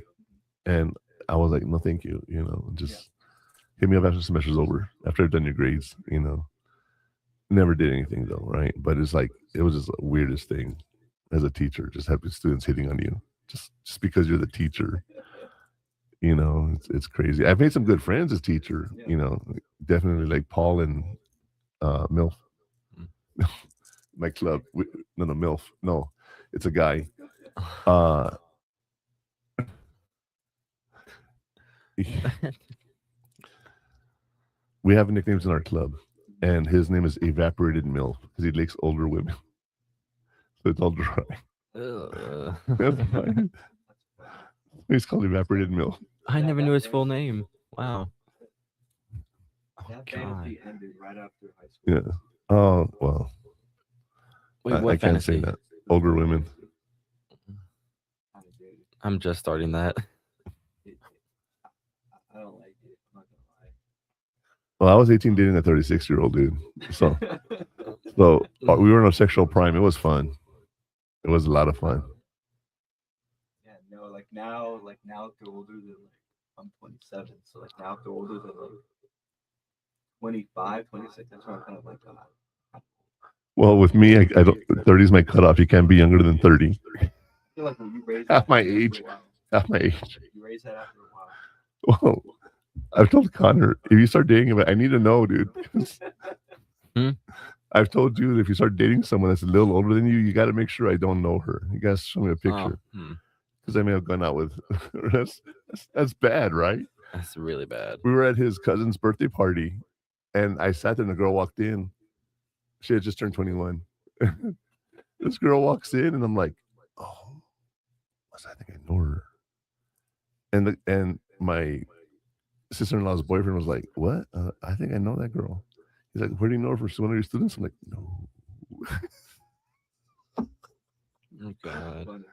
and I was like, no, thank you. You know, just hit me up after the semester's over, after I've done your grades. You know, never did anything though, right? But it's like it was just the weirdest thing as a teacher, just having students hitting on you, just because you're the teacher. You know, it's crazy. I've made some good friends as teacher. You know, definitely like Paul and MILF. My club. No, MILF. No, it's a guy. We have nicknames in our club, and his name is Evaporated MILF because he likes older women. So it's all dry. That's fine. He's called Evaporated MILF. I never knew his full name. Wow. That God. fantasy ended right after high school. Yeah. Oh well. Wait, what I can't say fantasy? that. Older women. I'm just starting that. I don't like it. I'm not gonna lie. Well, I was 18 dating a 36-year-old dude. So we were in a sexual prime. It was fun. It was a lot of fun. Yeah, no, like now if they're older than I'm 27, so like now if they're older than like 25, 26, that's where I'm kind of like, Well, with me, I don't. 30 is my cutoff. You can't be younger than 30. I feel like when you raise Half that my after age. a while, Half my age. you raise that after a while. Well, I've told Connor, if you start dating him, I need to know, dude. I've told you that if you start dating someone that's a little older than you, you got to make sure I don't know her. You got to show me a picture. Because I may have gone out with that's bad, right? That's really bad. We were at his cousin's birthday party, and I sat there, and a girl walked in. She had just turned 21. This girl walks in, and I'm like, oh, I think I know her. And my sister-in-law's boyfriend was like, what? I think I know that girl. He's like, where do you know her from? She's one of your students? I'm like, no. Oh, God.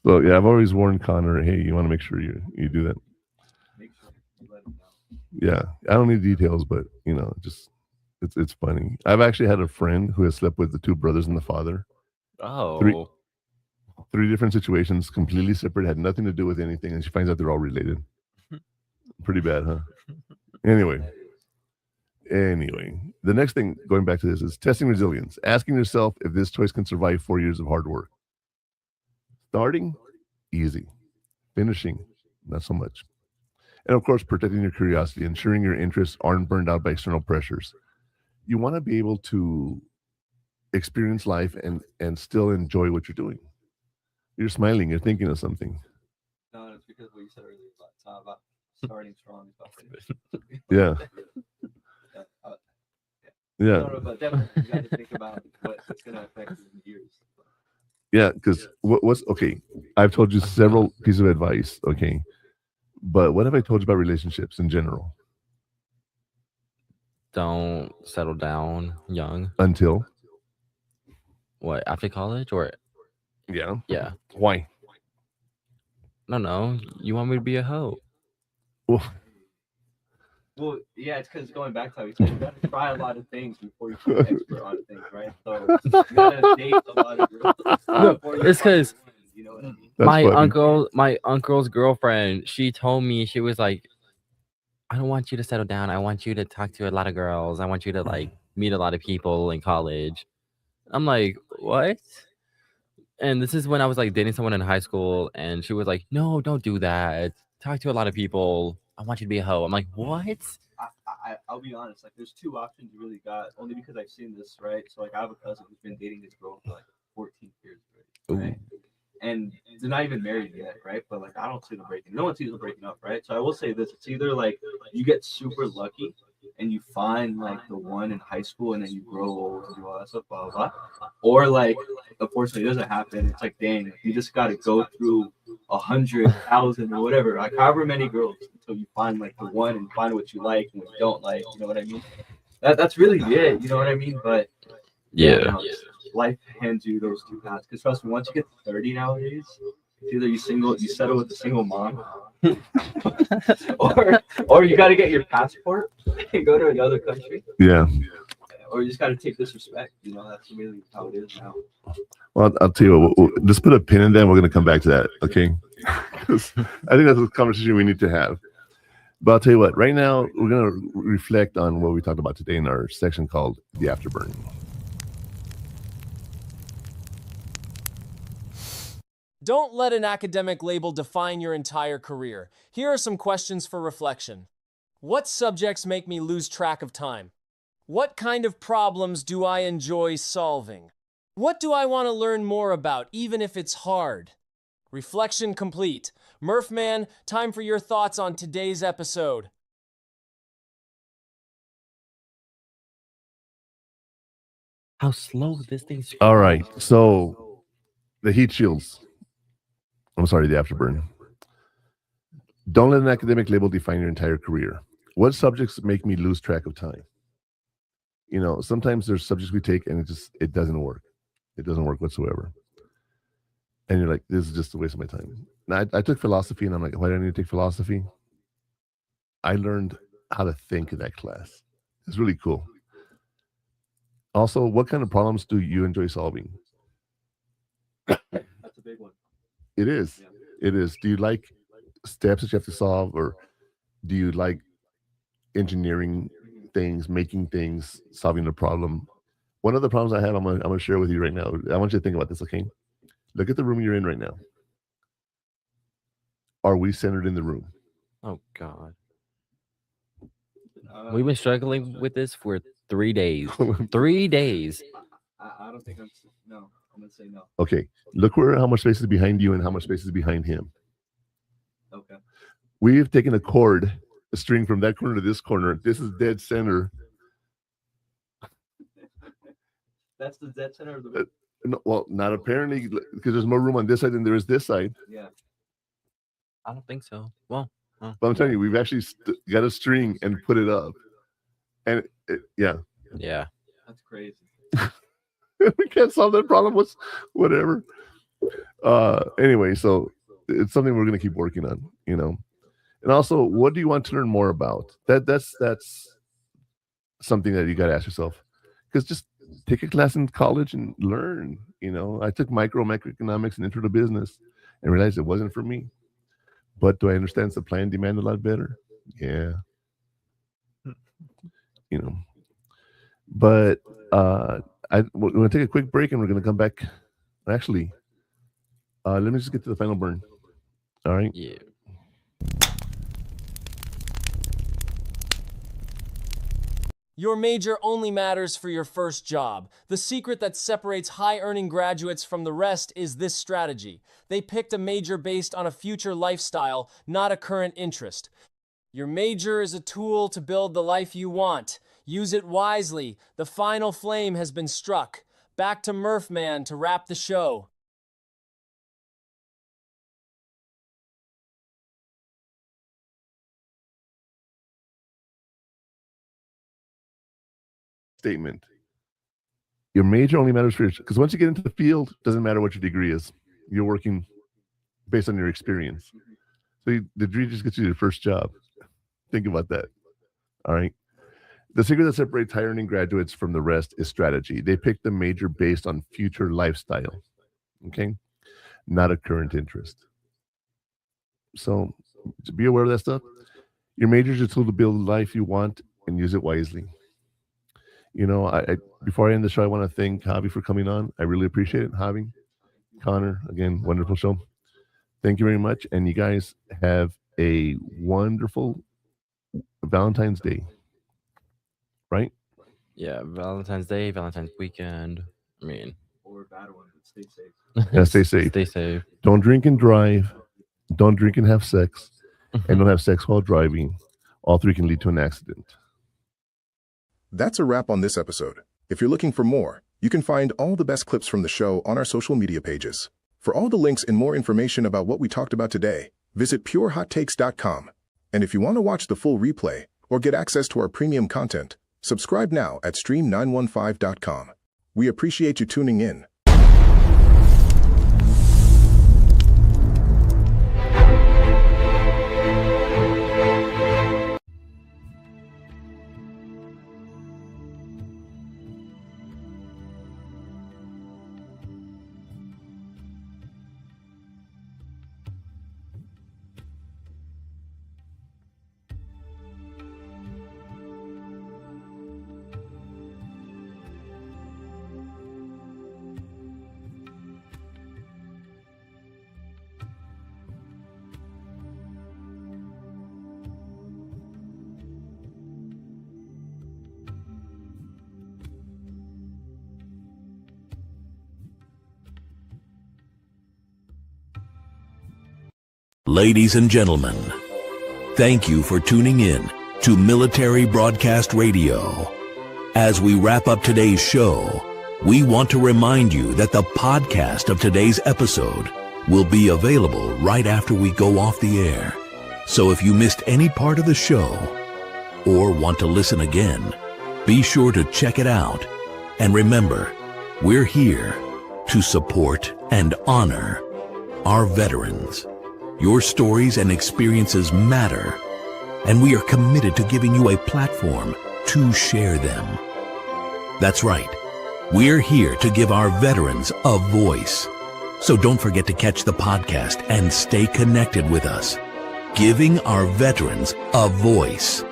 So, yeah, I've always warned Connor, hey, you want to make sure you do that. Make sure you let them know. Yeah, I don't need details, but, you know, just it's funny. I've actually had a friend who has slept with the two brothers and the father. Oh. Three different situations, completely separate, had nothing to do with anything, and she finds out they're all related. Pretty bad, huh? Anyway, the next thing, going back to this, is testing resilience. Asking yourself if this choice can survive 4 years of hard work. Starting, easy. Finishing, not so much. And of course, protecting your curiosity, ensuring your interests aren't burned out by external pressures. You want to be able to experience life and still enjoy what you're doing. You're smiling, you're thinking of something. No, it's because what you said earlier about starting strong. Yeah. Yeah. No, but definitely you got to think about what it's going to affect you in years. Yeah, because what's okay? I've told you several pieces of advice, okay? But what have I told you about relationships in general? Don't settle down young. Until? What, after college or? Yeah. Yeah. Why? No. You want me to be a hoe? Well, yeah, it's because going back to how you said, you got to try a lot of things before you become expert on things, right? So you got to date a lot of girls. No, it's because you know what I mean? my uncle's girlfriend, she told me, she was like, I don't want you to settle down. I want you to talk to a lot of girls. I want you to like meet a lot of people in college. I'm like, what? And this is when I was like dating someone in high school, and she was like, no, don't do that. Talk to a lot of people. I want you to be a hoe. I'm like, what? I'll be honest. Like, there's two options you really got. Only because I've seen this, right? So, like, I have a cousin who's been dating this girl for like 14 years already, right? And they're not even married yet, right? But like, I don't see them breaking. No one sees them breaking up, right? So I will say this: it's either like you get super lucky and you find like the one in high school, and then you grow old and do all that stuff, blah blah blah. Or like, unfortunately, it doesn't happen. It's like, dang, you just got to go through 100,000 or whatever, like however many girls until you find like the one and find what you like and what you don't like. You know what I mean? That's really it. You know what I mean? But yeah. You know, life hands you those two paths. Because trust me, once you get to 30 nowadays, it's either you settle with a single mom, or you got to get your passport and go to another country. Yeah. Or you just got to take disrespect. You know, that's really how it is now. Well, I'll tell you what, just put a pin in that. We're going to come back to that, okay? Because I think that's a conversation we need to have. But I'll tell you what, right now, we're going to reflect on what we talked about today in our section called The Afterburn. Don't let an academic label define your entire career. Here are some questions for reflection. What subjects make me lose track of time? What kind of problems do I enjoy solving? What do I want to learn more about, even if it's hard? Reflection complete. Murphman, time for your thoughts on today's episode. How slow this thing's All right, so the heat shields. I'm sorry, the afterburn. Don't let an academic label define your entire career. What subjects make me lose track of time? You know, sometimes there's subjects we take and it doesn't work. It doesn't work whatsoever. And you're like, this is just a waste of my time. Now, I took philosophy and I'm like, why do I need to take philosophy? I learned how to think in that class. It's really cool. Also, what kind of problems do you enjoy solving? That's a big one. It is. Yeah. It is. Do you like steps that you have to solve, or do you like engineering things, making things, solving a problem? One of the problems I have, I'm gonna share with you right now. I want you to think about this, okay? Look at the room you're in right now. Are we centered in the room? Oh God. We've been struggling with this for 3 days. 3 days. I don't think no. I'm gonna say no. Okay, look how much space is behind you and how much space is behind him. Okay. We've taken a cord, a string from that corner to this corner. This is dead center. That's the dead center of the room. No, well, not apparently, because there's more room on this side than there is this side. Yeah. I don't think so. Well, but I'm telling you, we've actually got a string and put it up, and yeah. That's crazy. We can't solve that problem. Whatever. Anyway, so it's something we're going to keep working on, you know. And also, what do you want to learn more about? That's something that you got to ask yourself, because just take a class in college and learn. You know, I took macroeconomics and intro to business and realized it wasn't for me. But do I understand supply and demand a lot better? Yeah. You know, but we're going to take a quick break and we're going to come back. Actually, let me just get to the final burn. All right. Yeah. Your major only matters for your first job. The secret that separates high-earning graduates from the rest is this strategy. They picked a major based on a future lifestyle, not a current interest. Your major is a tool to build the life you want. Use it wisely. The final flame has been struck. Back to Murphman to wrap the show. Statement. Your major only matters for your, because once you get into the field, it doesn't matter what your degree is. You're working based on your experience. So the degree just gets you your first job. Think about that. All right. The secret that separates high earning graduates from the rest is strategy. They pick the major based on future lifestyle. Okay. Not a current interest. So to be aware of that stuff. Your major is a tool to build the life you want and use it wisely. You know, I before I end the show, I want to thank Javi for coming on. I really appreciate it. Javi, Connor, again, wonderful show. Thank you very much. And you guys have a wonderful Valentine's Day. Right? Yeah, Valentine's Day, Valentine's weekend. I mean, or a bad one, but stay safe. Yeah, stay safe. Stay safe. Don't drink and drive. Don't drink and have sex. And don't have sex while driving. All three can lead to an accident. That's a wrap on this episode. If you're looking for more, you can find all the best clips from the show on our social media pages. For all the links and more information about what we talked about today, visit purehottakes.com. And if you want to watch the full replay or get access to our premium content, subscribe now at stream915.com. We appreciate you tuning in. Ladies and gentlemen, thank you for tuning in to Military Broadcast Radio. As we wrap up today's show, we want to remind you that the podcast of today's episode will be available right after we go off the air. So if you missed any part of the show or want to listen again, be sure to check it out. And remember, we're here to support and honor our veterans. Your stories and experiences matter, and we are committed to giving you a platform to share them. That's right. We're here to give our veterans a voice. So don't forget to catch the podcast and stay connected with us. Giving our veterans a voice.